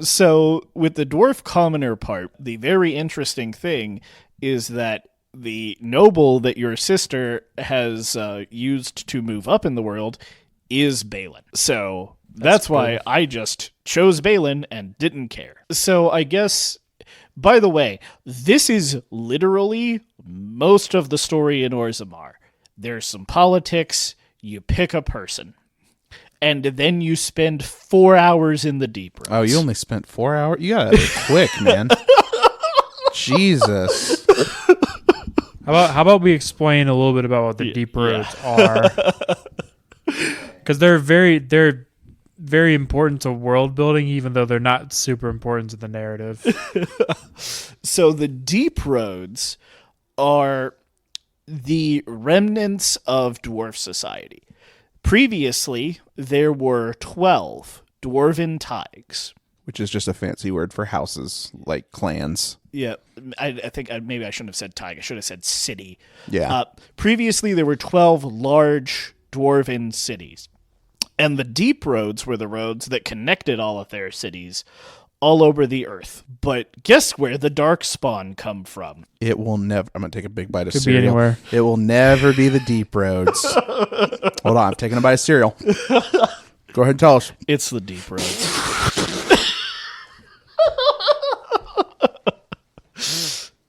So, with the dwarf commoner part, the very interesting thing is that the noble that your sister has used to move up in the world is Balin. So, that's why I just chose Balin and didn't care. So, I guess, by the way, this is literally most of the story in Orzammar. There's some politics, you pick a person. And then you spend 4 hours in the deep roads. Oh, you only spent 4 hours? You got it quick, man. Jesus. How about we explain a little bit about what the deep roads are? Because they're very important to world building, even though they're not super important to the narrative. So the deep roads are the remnants of dwarf society. Previously, there were 12 dwarven taigs. Which is just a fancy word for houses, like clans. Yeah, I think maybe I shouldn't have said taig. I should have said city. Yeah. Previously, there were 12 large dwarven cities. And the deep roads were the roads that connected all of their cities all over the earth. But guess where the darkspawn come from? It will never... I'm going to take a big bite of Could be cereal. anywhere. It will never be the deep roads. Hold on. I'm taking a bite of cereal. Go ahead and tell us. It's the deep roads.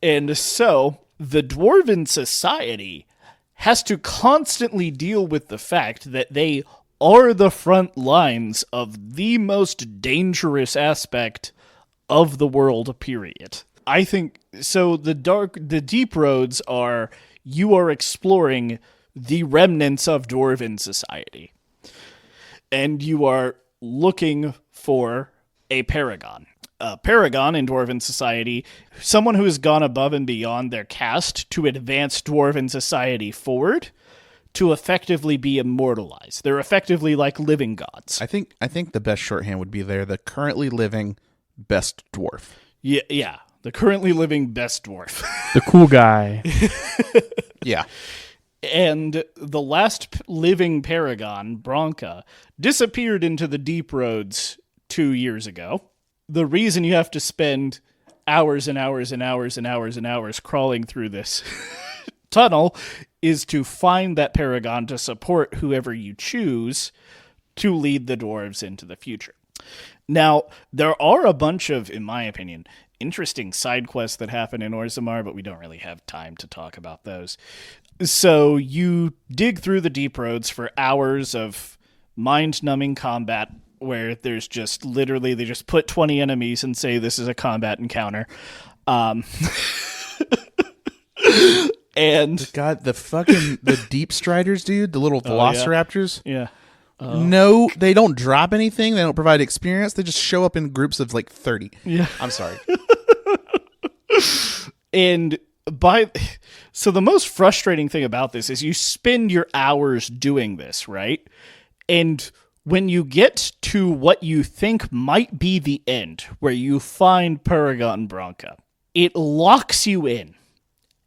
And so, the dwarven society has to constantly deal with the fact that they are the front lines of the most dangerous aspect of the world, period. I think so. The deep roads are you are exploring the remnants of dwarven society, and you are looking for a paragon. A paragon in dwarven society, someone who has gone above and beyond their caste to advance dwarven society forward, to effectively be immortalized. They're effectively like living gods. I think the best shorthand would be they're the currently living best dwarf. Yeah, the currently living best dwarf. The cool guy. Yeah. And the last living paragon, Bronca, disappeared into the deep roads 2 years ago. The reason you have to spend hours and hours and hours and hours and hours crawling through this tunnel is to find that paragon to support whoever you choose to lead the dwarves into the future. Now, there are a bunch of, in my opinion, interesting side quests that happen in Orzammar, but we don't really have time to talk about those. So you dig through the deep roads for hours of mind-numbing combat where there's just literally, they just put 20 enemies and say this is a combat encounter. And God, the deep striders, dude, the little velociraptors. yeah. No, they don't drop anything. They don't provide experience. They just show up in groups of like 30. Yeah. I'm sorry. And so the most frustrating thing about this is you spend your hours doing this, right? And when you get to what you think might be the end, where you find Paragon Bronca, it locks you in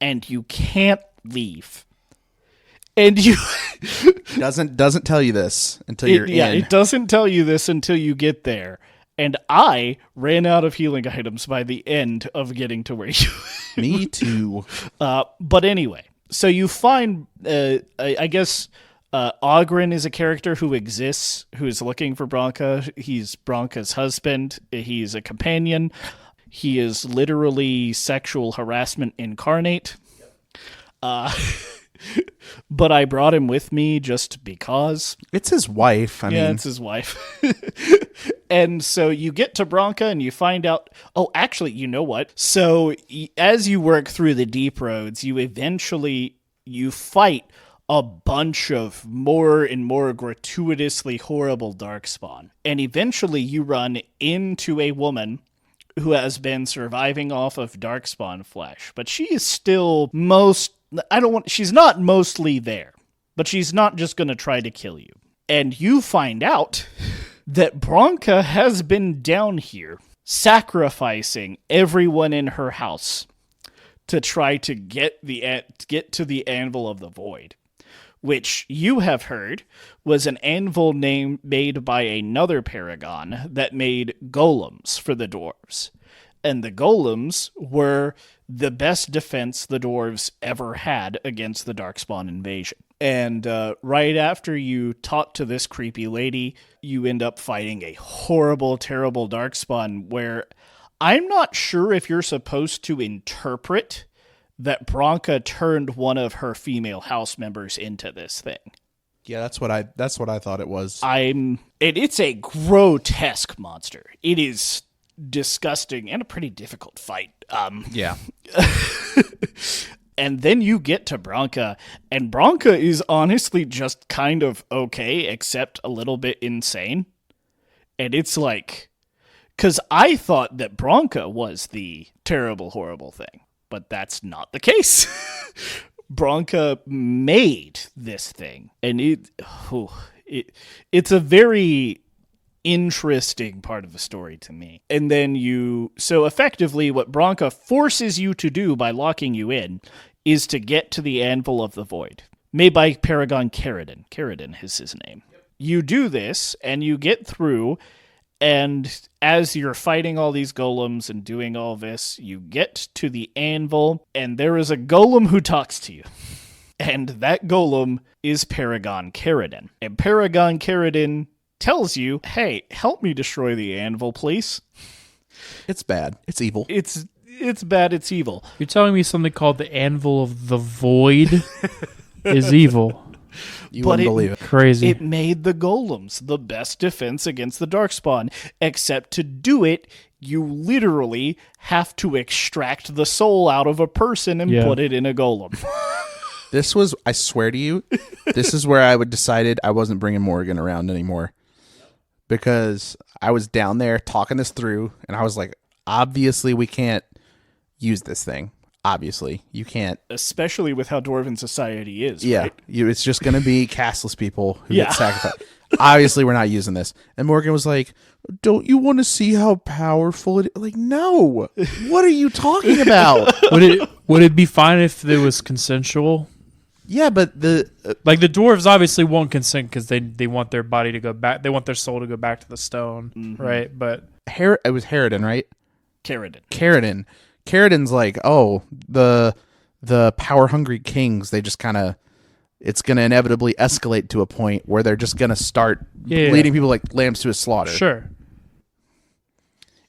and you can't leave. And you doesn't tell you this until you're in. it doesn't tell you this until you get there. And I ran out of healing items by the end of getting to where you. Me too. But anyway, so you find, I guess, Ogren is a character who exists, who is looking for Bronca. He's Bronca's husband. He's a companion. He is literally sexual harassment incarnate. But I brought him with me just because. It's his wife. I mean, It's his wife. And so you get to Bronca and you find out, oh, actually, you know what? So as you work through the deep roads, you fight a bunch of more and more gratuitously horrible darkspawn. And eventually you run into a woman who has been surviving off of darkspawn flesh. But she is still most she's not mostly there, but she's not just going to try to kill you. And you find out that Bronca has been down here sacrificing everyone in her house to try to get to the Anvil of the Void, which you have heard was an anvil made by another paragon that made golems for the dwarves. And the golems were the best defense the dwarves ever had against the Darkspawn invasion. And right after you talk to this creepy lady, you end up fighting a horrible, terrible Darkspawn where I'm not sure if you're supposed to interpret that Bronca turned one of her female house members into this thing. Yeah, that's what I thought it was. It's a grotesque monster. It is disgusting and a pretty difficult fight. Yeah. And then you get to Bronca, and Bronca is honestly just kind of okay, except a little bit insane. And it's like, because I thought that Bronca was the terrible, horrible thing, but that's not the case. Bronca made this thing, and it's a very interesting part of the story to me. And then so effectively what Bronca forces you to do by locking you in is to get to the Anvil of the Void, made by Paragon Caridin. Caridin is his name. You do this, and you get through, and as you're fighting all these golems and doing all this, you get to the Anvil, and there is a golem who talks to you. And that golem is Paragon Caridin. And Paragon Caridin tells you, hey, help me destroy the Anvil, please. It's bad. It's evil. It's bad, it's evil. You're telling me something called the Anvil of the Void is evil. You wouldn't believe it. Crazy. It made the golems the best defense against the Darkspawn, except to do it, you literally have to extract the soul out of a person and put it in a golem. This was, I swear to you, this is where I would decided I wasn't bringing Morgan around anymore. Because I was down there talking this through, and I was like, obviously we can't use this thing. Obviously, you can't. Especially with how Dwarven society is, Yeah, right? it's just going to be castless people who get sacrificed. Obviously, we're not using this. And Morgan was like, don't you want to see how powerful it is? Like, no. What are you talking about? Would it be fine if it was consensual? Yeah, but the dwarves obviously won't consent because they want their body to go back. They want their soul to go back to the stone, right? But it was Harridan, right? Caridin. Caridin's like, oh, the power hungry kings. They just kind of, it's going to inevitably escalate to a point where they're just going to start leading people like lambs to a slaughter. Sure.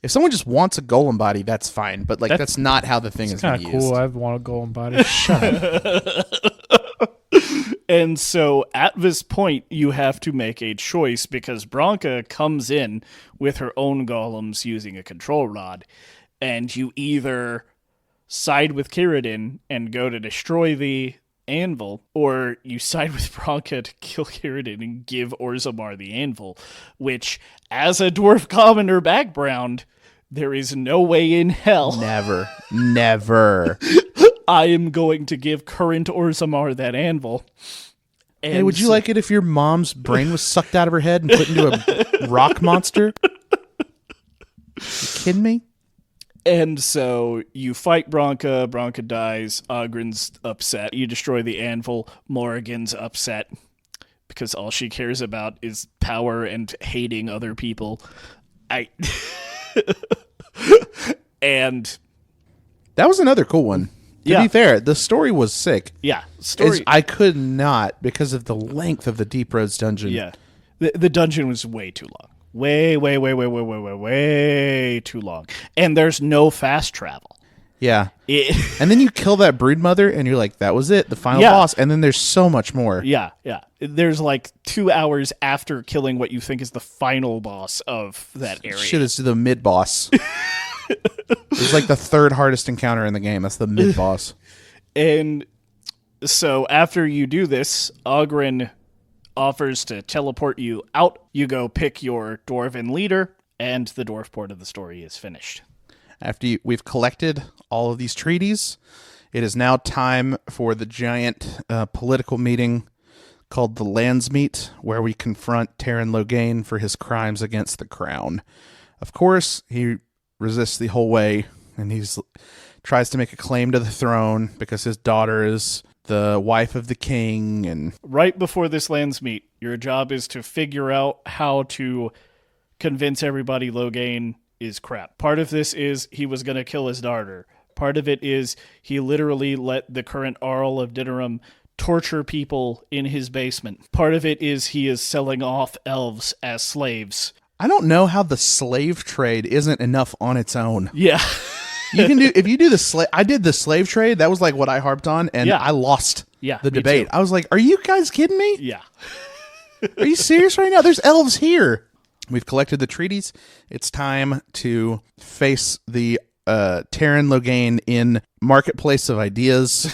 If someone just wants a golem body, that's fine. But like that's not how the thing is being used. Kind of cool. I want a golem body. Shut up. And so at this point, you have to make a choice because Bronca comes in with her own golems using a control rod, and you either side with Caridin and go to destroy the Anvil, or you side with Bronca to kill Caridin and give Orzammar the Anvil, which, as a dwarf commoner background, there is no way in hell. Never. I am going to give current Orzammar that anvil. And hey, would you like it if your mom's brain was sucked out of her head and put into a rock monster? You kidding me? And so you fight Bronca. Bronca dies. Ogren's upset. You destroy the anvil. Morrigan's upset because all she cares about is power and hating other people. And that was another cool one. To be fair, the story was sick. Yeah, I could not because of the length of the Deep Roads dungeon. Yeah, the dungeon was way too long. Way too long. And there's no fast travel. Yeah. And then you kill that broodmother and you're like, that was it, the final boss. And then there's so much more. Yeah. There's like 2 hours after killing what you think is the final boss of that area. Shit, it's the mid boss. It's like the third hardest encounter in the game. That's the mid boss. And so after you do this, Ogren offers to teleport you out. You go pick your dwarven leader, and the dwarf port of the story is finished. After we've collected all of these treaties It is now time for the giant political meeting called the Landsmeet, where we confront Terran Logain for his crimes against the crown. Of course, he resists the whole way, and he's tries to make a claim to the throne because his daughter is the wife of the king. And right before this lands meet, your job is to figure out how to convince everybody Logain is crap. Part of this is he was going to kill his daughter. Part of it is he literally let the current Arl of Ditterum torture people in his basement. Part of it is he is selling off elves as slaves. I don't know how the slave trade isn't enough on its own. Yeah. You can do if you do the slave. I did the slave trade. That was like what I harped on, and Yeah. I lost Yeah, the me debate. too. I was like, "Are you guys kidding me? Yeah. Are you serious right now? There's elves here." We've collected the treaties. It's time to face the Terran Logain in Marketplace of Ideas.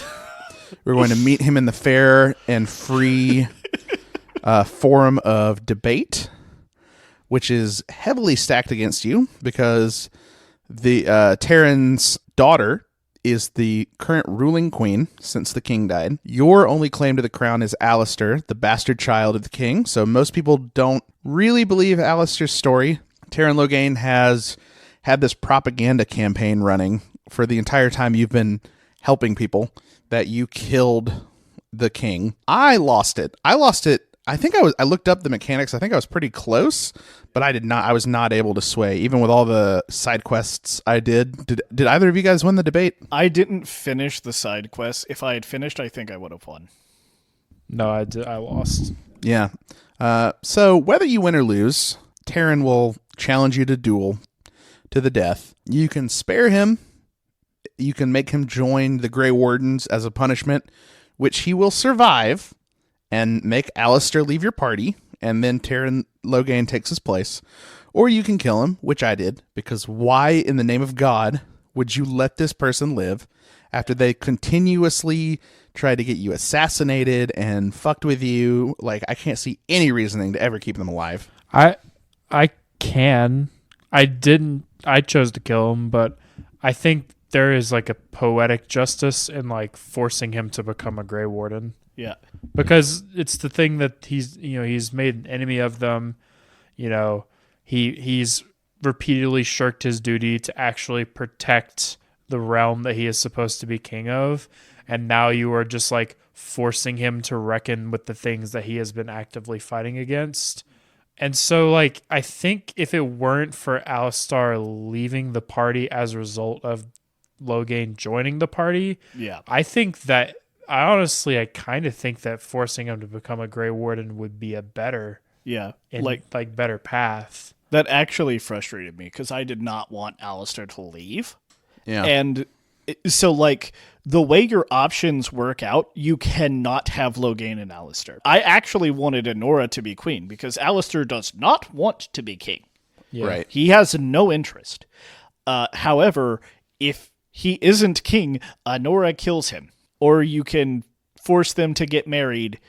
We're going to meet him in the fair and free forum of debate, which is heavily stacked against you because the Terran's daughter is the current ruling queen since the king died. Your only claim to the crown is Alistair, the bastard child of the king. So most people don't really believe Alistair's story. Terran Logain has had this propaganda campaign running for the entire time you've been helping people that you killed the king. I lost it. I think I looked up the mechanics. I think I was pretty close, but I was not able to sway, even with all the side quests I did. Did either of you guys win the debate? I didn't finish the side quests. If I had finished, I think I would have won. No, I lost. Yeah. So whether you win or lose, Terran will challenge you to duel to the death. You can spare him. You can make him join the Grey Wardens as a punishment, which he will survive, and make Alistair leave your party, and then Terran Logain takes his place. Or you can kill him, which I did, because why in the name of God would you let this person live after they continuously tried to get you assassinated and fucked with you? Like, I can't see any reasoning to ever keep them alive. I can. I chose to kill him, but I think there is like a poetic justice in like forcing him to become a Grey Warden. Yeah. Because it's the thing that he's made an enemy of them. He's repeatedly shirked his duty to actually protect the realm that he is supposed to be king of, and now you are just like forcing him to reckon with the things that he has been actively fighting against. And so like I think if it weren't for Alistar leaving the party as a result of Logain joining the party, Yeah. I kind of think that forcing him to become a Grey Warden would be a better, Yeah. like better path. That actually frustrated me because I did not want Alistair to leave. Yeah. And so, like, the way your options work out, you cannot have Logain and Alistair. I actually wanted Enora to be queen because Alistair does not want to be king. Yeah. Right. He has no interest. However, if he isn't king, Enora kills him. Or you can force them to get married,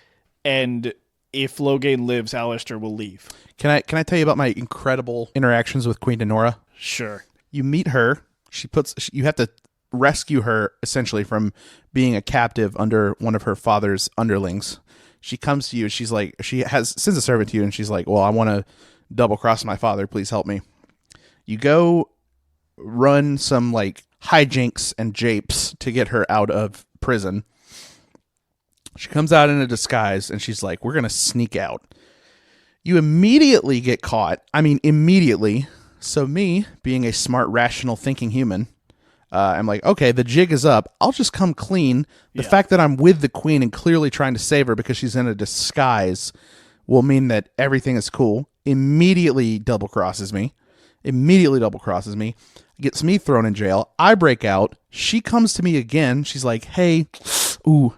and if Logain lives, Alistair will leave. Can I tell you about my incredible interactions with Queen Denora? Sure. You meet her. You have to rescue her essentially from being a captive under one of her father's underlings. She comes to you. She's like, sends a servant to you, and she's like, "Well, I want to double cross my father. Please help me." You go run some like hijinks and japes to get her out of prison. She comes out in a disguise, and she's like, "We're gonna sneak out." You immediately get caught. I mean, immediately. So me, being a smart, rational, thinking human, I'm like, okay, the jig is up. I'll just come clean. The fact that I'm with the queen and clearly trying to save her because she's in a disguise will mean that everything is cool. Immediately double crosses me. Gets me thrown in jail. I break out. She comes to me again. She's like, "Hey,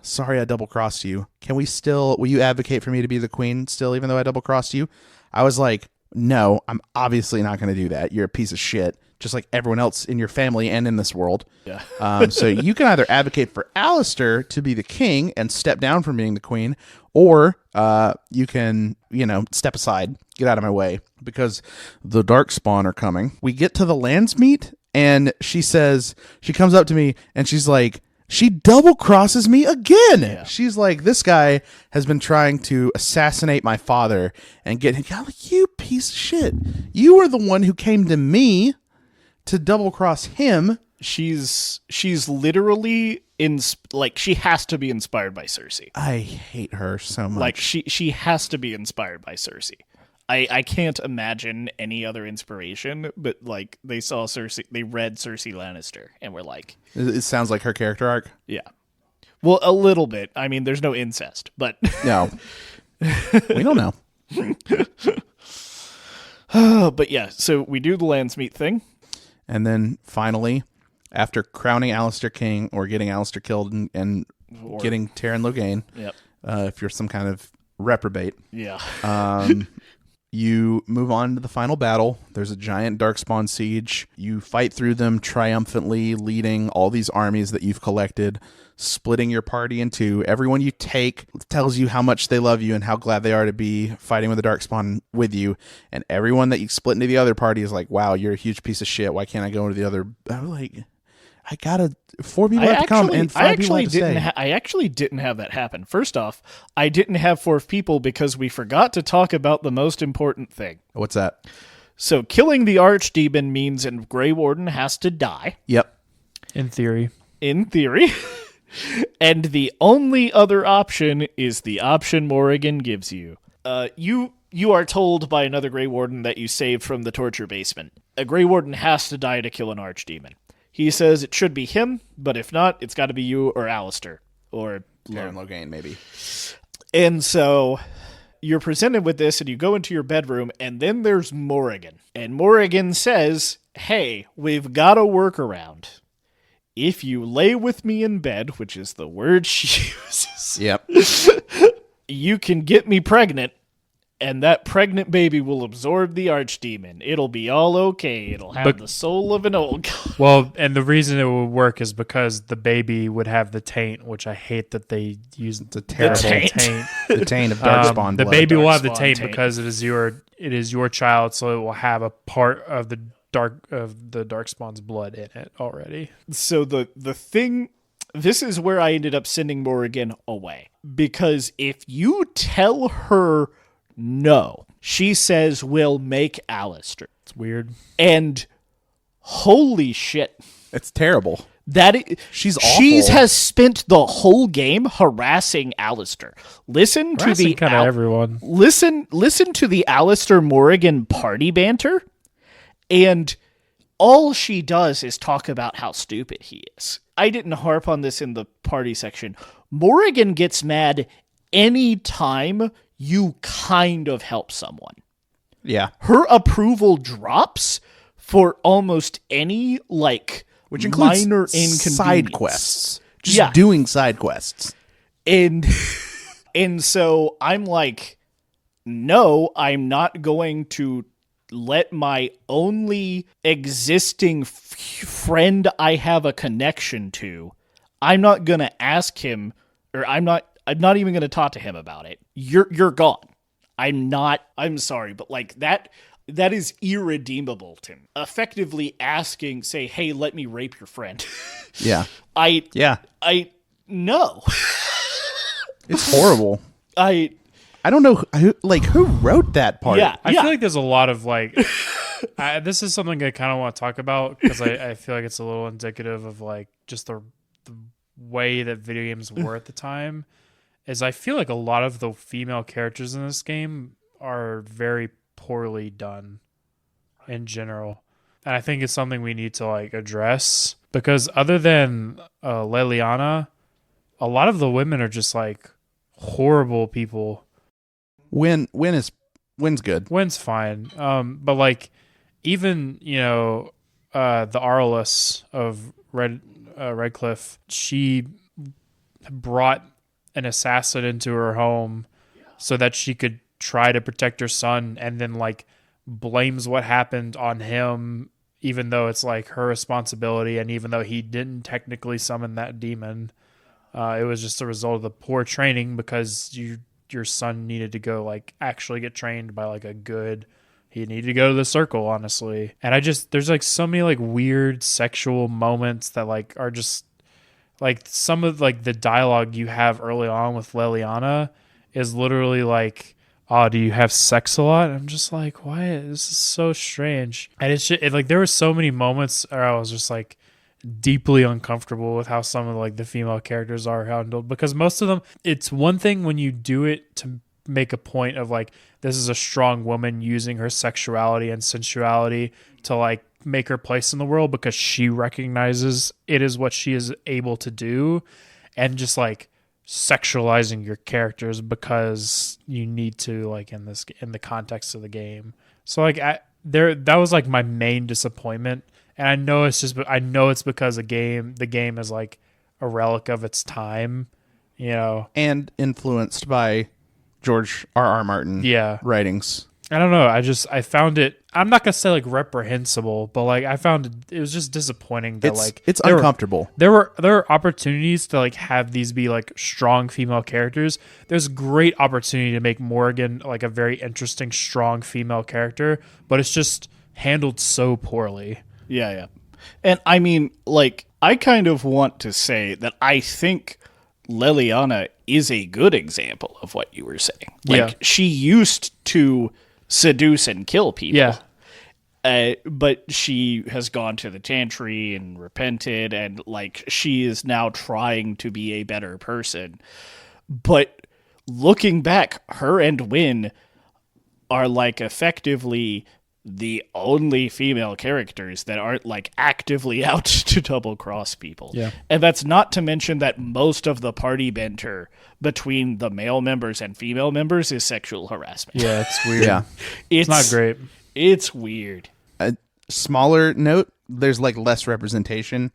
sorry I double crossed you. Will you advocate for me to be the queen still, even though I double crossed you?" I was like, "No, I'm obviously not going to do that. You're a piece of shit, just like everyone else in your family and in this world." Yeah. So you can either advocate for Alistair to be the king and step down from being the queen, or you can, step aside, get out of my way, because the Darkspawn are coming. We get to the Landsmeet, and she comes up to me, and she's like, she double crosses me again. Yeah. She's like, this guy has been trying to assassinate my father and get him. I'm like, you piece of shit. You were the one who came to me to double cross him. She's literally she has to be inspired by Cersei. I hate her so much. Like she has to be inspired by Cersei. I can't imagine any other inspiration, but like they saw Cersei, they read Cersei Lannister and were like, it sounds like her character arc. yeah. Well, a little bit. I mean, there's no incest, but No, we don't know. but yeah. So we do the Landsmeet thing. And then finally, after crowning Alistair king or getting Alistair killed and getting Tyrion Loghain, Yep. If you're some kind of reprobate, Yeah. you move on to the final battle. There's a giant darkspawn siege. You fight through them triumphantly, leading all these armies that you've collected, splitting your party in two. Everyone you take tells you how much they love you and how glad they are to be fighting with the darkspawn with you. And everyone that you split into the other party is like, wow, you're a huge piece of shit. Why can't I go into the other? I'm like, I gotta 4 people have to come and 5 people have to stay. I actually didn't have that happen. First off, I didn't have 4 people because we forgot to talk about the most important thing. What's that? So killing the archdemon means a Grey Warden has to die, Yep. In theory. in theory. And the only other option is the option Morrigan gives you. You are told by another Grey Warden that you saved from the torture basement. A Grey Warden has to die to kill an archdemon. He says it should be him, but if not, it's got to be you or Alistair. Or Tyrion Loghain, maybe. And so you're presented with this, and you go into your bedroom, and then there's Morrigan. And Morrigan says, hey, we've got a workaround. If you lay with me in bed, which is the word she uses, Yep. you can get me pregnant, and that pregnant baby will absorb the archdemon. It'll be all okay. It'll have the soul of an old god. Well, and the reason it would work is because the baby would have the taint, which I hate that they use the terrible taint. The taint of darkspawn the blood. baby will have the Darkspawn taint taint. because it is your child, so it will have a part of the darkspawn's blood in it already. So the thing, this is where I ended up sending Morrigan away. Because if you tell her no, she says we'll make Alistair. It's weird. And holy shit. It's terrible. She awful. has spent the whole game harassing Alistair. Listen to the kind of everyone. Listen to the Alistair Morrigan party banter, and all she does is talk about how stupid he is. I didn't harp on this in the party section. Morrigan gets mad any time you kind of help someone. Yeah. Her approval drops for almost any Which includes minor inconvenience. side quests. Just doing side quests. And so I'm like, no, I'm not going to let my only existing friend I have a connection to, I'm not going to ask him, or I'm not even going to talk to him about it. You're gone. I'm sorry, but that is irredeemable to me. Effectively asking, say, hey, let me rape your friend. Yeah. No. It's horrible. I don't know who wrote that part. Yeah. I feel like there's a lot of this is something I kind of want to talk about because I feel like it's a little indicative of just the way that video games were at the time. Is I feel like a lot of the female characters in this game are very poorly done in general. And I think it's something we need to Mm-hmm. address because other than Leliana, a lot of the women are just horrible people. Win's good. Win's fine. But even the Arliss of Redcliffe, she brought an assassin into her home so that she could try to protect her son, and then blames what happened on him, even though it's her responsibility, and even though he didn't technically summon that demon. It was just a result of the poor training because your son needed to go actually get trained by he needed to go to the circle, honestly. And there's so many weird sexual moments that are just like some of like the dialogue you have early on with Liliana is literally like, "Oh, do you have sex a lot?" And I'm just like, "Why? This is so strange." And it's just, like there were so many moments where I was just like deeply uncomfortable with how some of like the female characters are handled, because most of them, it's one thing when you do it to make a point of like, this is a strong woman using her sexuality and sensuality to like make her place in the world because she recognizes it is what she is able to do, and just like sexualizing your characters because you need to, like in the context of the game. So like that was like my main disappointment. And I know it's because the game is like a relic of its time, you know. And influenced by George R.R. Martin writings. I don't know. I found it, I'm not going to say like reprehensible, but like I found it was just disappointing that it's uncomfortable. There were opportunities to like have these be like strong female characters. There's great opportunity to make Morrigan like a very interesting, strong female character, but it's just handled so poorly. Yeah. And I mean, like, I kind of want to say that I think Liliana is a good example of what you were saying. Like, she used to seduce and kill people. Yeah. But she has gone to the Chantry and repented, and, like, she is now trying to be a better person. But looking back, her and Wynn are, like, effectively the only female characters that aren't like actively out to double cross people. Yeah. And that's not to mention that most of the party banter between the male members and female members is sexual harassment. Yeah, it's weird. Yeah. It's not great. It's weird. A smaller note, there's like less representation.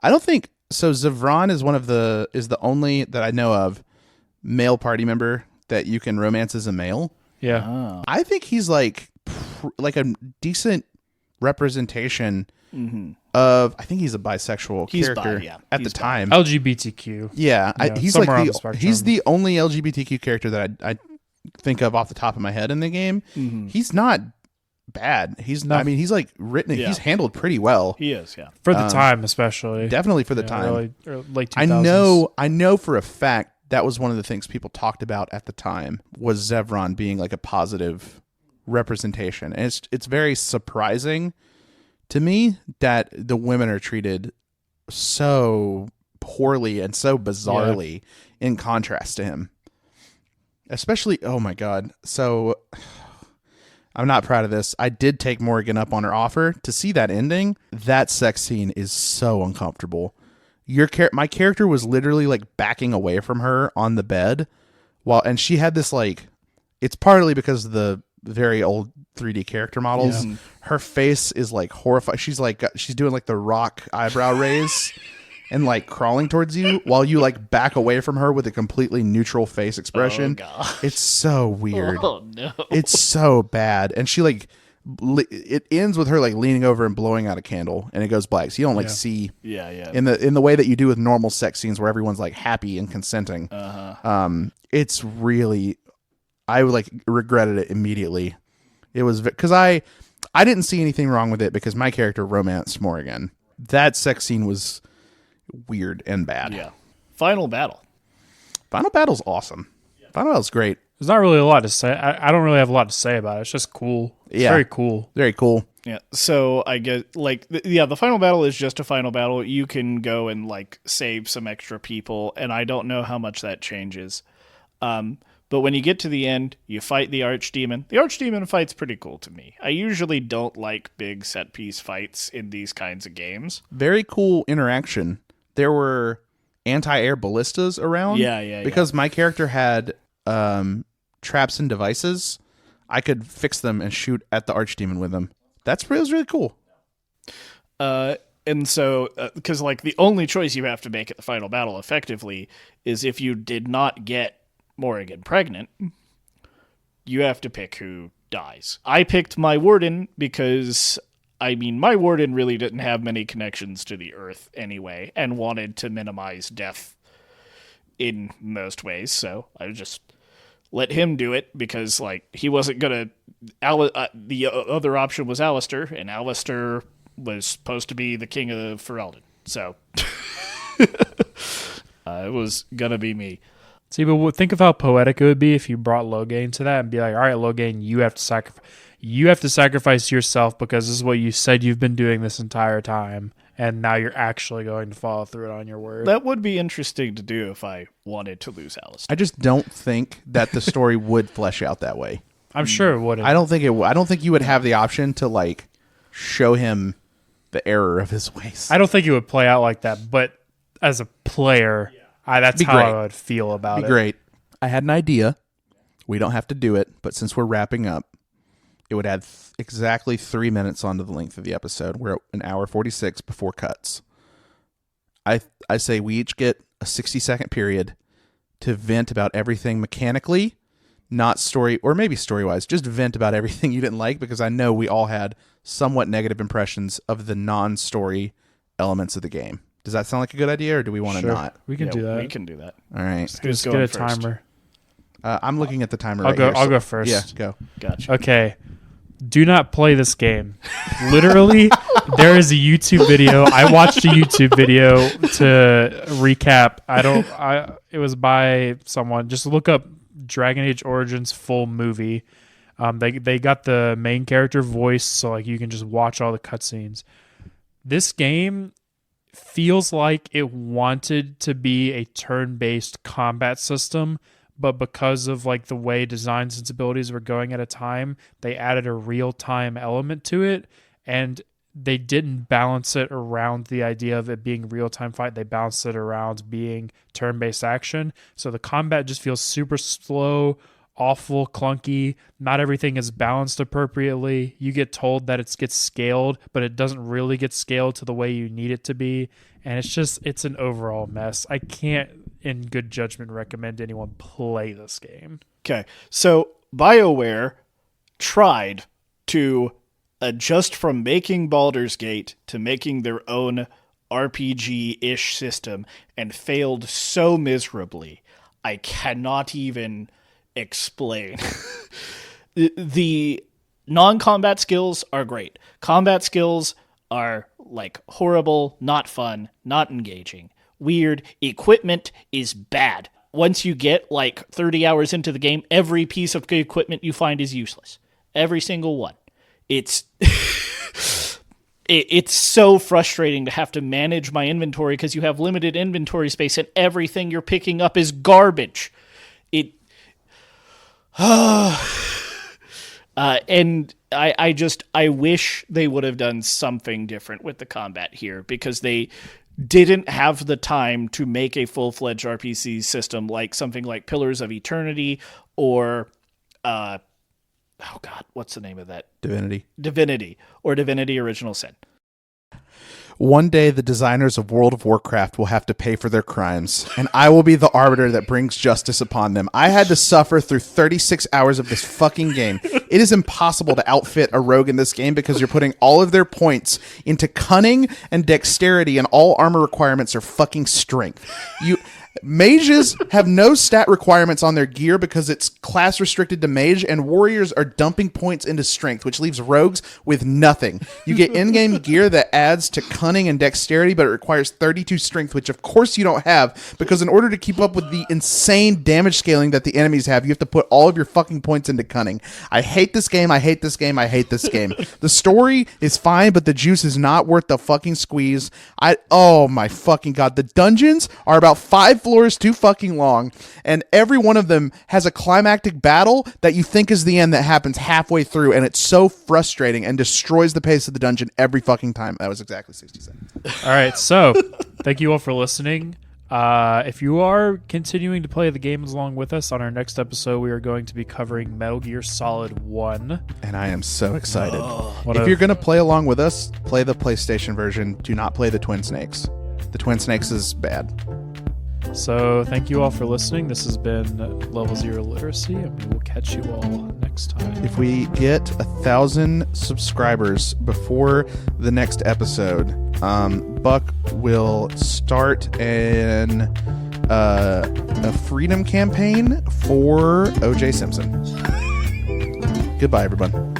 I don't think so. Zevran is the only that I know of male party member that you can romance as a male. Yeah. Oh. I think he's like a decent representation of. I think he's a bisexual character at the time. LGBTQ. Yeah, he's somewhere like on the spectrum. he's the only LGBTQ character that I think of off the top of my head in the game. He's not bad. I mean, he's like written. Yeah. He's handled pretty well. He is, yeah. For the time, especially. Definitely for the time. Early, or late 2000s. I know for a fact that was one of the things people talked about at the time, was Zevran being like a positive representation. And it's very surprising to me that the women are treated so poorly and so bizarrely in contrast to him. Especially, oh my God. So I'm not proud of this. I did take Morrigan up on her offer to see that ending. That sex scene is so uncomfortable. My character was literally like backing away from her on the bed and she had this like, it's partly because of the very old 3D character models. Yeah. Her face is like horrified. She's doing like the Rock eyebrow raise and like crawling towards you while you like back away from her with a completely neutral face expression. Oh, God. It's so weird. Oh, no. It's so bad. And she like, it ends with her like leaning over and blowing out a candle, and it goes black. So you don't like see in the way that you do with normal sex scenes where everyone's like happy and consenting. It's really, I like regretted it immediately. It was because I didn't see anything wrong with it because my character romanced Morrigan. That sex scene was weird and bad. Yeah. Final battle. Final battle's awesome. Final battle's great. There's not really a lot to say. I don't really have a lot to say about it. It's just cool. It's very cool. Very cool. Yeah. So I get like, the final battle is just a final battle. You can go and like save some extra people, and I don't know how much that changes. But when you get to the end, you fight the Archdemon. The Archdemon fight's pretty cool to me. I usually don't like big set piece fights in these kinds of games. Very cool interaction. There were anti-air ballistas around. Yeah. Because my character had traps and devices, I could fix them and shoot at the Archdemon with them. That was really cool. And so, because like the only choice you have to make at the final battle effectively is if you did not get Morrigan pregnant, you have to pick who dies. I picked my warden because, I mean, my warden really didn't have many connections to the Earth anyway and wanted to minimize death in most ways, so I just let him do it because, like, he wasn't gonna... the other option was Alistair, and Alistair was supposed to be the king of Ferelden, so... It was gonna be me. See, but think of how poetic it would be if you brought Logain to that and be like, all right, Logain, you have to sacrifice. You have to sacrifice yourself because this is what you said you've been doing this entire time, and now you're actually going to follow through on your word. That would be interesting to do if I wanted to lose Alistair. I just don't think that the story would flesh out that way. I'm sure it wouldn't. I don't think it. I don't think you would have the option to like show him the error of his ways. I don't think it would play out like that, but as a player, that's Be how great. I would feel about Be it. great. I had an idea. We don't have to do it, but since we're wrapping up, it would add exactly 3 minutes onto the length of the episode. We're at an hour 46 before cuts. I say we each get a 60-second period to vent about everything mechanically, not story, or maybe story-wise, just vent about everything you didn't like, because I know we all had somewhat negative impressions of the non-story elements of the game. Does that sound like a good idea, or do we want to Sure. not? We can do that. We can do that. All right. Who's Just get going a first? timer. I'm looking at the timer I'll right go. here. I'll so- go first. Yeah, go. Gotcha. Okay. Do not play this game. Literally, there is a YouTube video. I watched a YouTube video to recap. It was by someone. Just look up Dragon Age Origins full movie. They got the main character voice, so like you can just watch all the cutscenes. This game feels like it wanted to be a turn-based combat system, but because of like the way design sensibilities were going at a time, they added a real-time element to it, and they didn't balance it around the idea of it being real-time fight. They balanced it around being turn-based action. So the combat just feels super slow, awful, clunky. Not everything is balanced appropriately. You get told that it gets scaled, but it doesn't really get scaled to the way you need it to be. And it's an overall mess. I can't, in good judgment, recommend anyone play this game. Okay, so BioWare tried to adjust from making Baldur's Gate to making their own RPG-ish system and failed so miserably. I cannot even explain. The non-combat skills are great. Combat skills are like horrible, not fun, not engaging, weird. Equipment is bad. Once you get like 30 hours into the game, every piece of equipment you find is useless. Every single one. It's it's so frustrating to have to manage my inventory because you have limited inventory space and everything you're picking up is garbage. And I wish they would have done something different with the combat here, because they didn't have the time to make a full-fledged RPG system like something like Pillars of Eternity or what's the name of that? Divinity or Divinity Original Sin. One day, the designers of World of Warcraft will have to pay for their crimes, and I will be the arbiter that brings justice upon them. I had to suffer through 36 hours of this fucking game. It is impossible to outfit a rogue in this game because you're putting all of their points into cunning and dexterity, and all armor requirements are fucking strength. Mages have no stat requirements on their gear because it's class restricted to mage, and warriors are dumping points into strength, which leaves rogues with nothing. You get in-game gear that adds to cunning and dexterity, but it requires 32 strength, which of course you don't have, because in order to keep up with the insane damage scaling that the enemies have, you have to put all of your fucking points into cunning. I hate this game. I hate this game. I hate this game. The story is fine, but the juice is not worth the fucking squeeze. Oh my fucking god. The dungeons are about 5 floors too fucking long, and every one of them has a climactic battle that you think is the end that happens halfway through, and it's so frustrating and destroys the pace of the dungeon every fucking time. That was exactly 60 seconds. All right, so thank you all for listening. If you are continuing to play the games along with us, on our next episode, we are going to be covering Metal Gear Solid 1. And I am so excited. What If a- you're going to play along with us, play the PlayStation version. Do not play the Twin Snakes. The Twin Snakes is bad. So thank you all for listening. This has been Level 0 Literacy, and we will catch you all next time. If we get 1,000 subscribers before the next episode, Buck will start a freedom campaign for O.J. Simpson. Goodbye, everyone.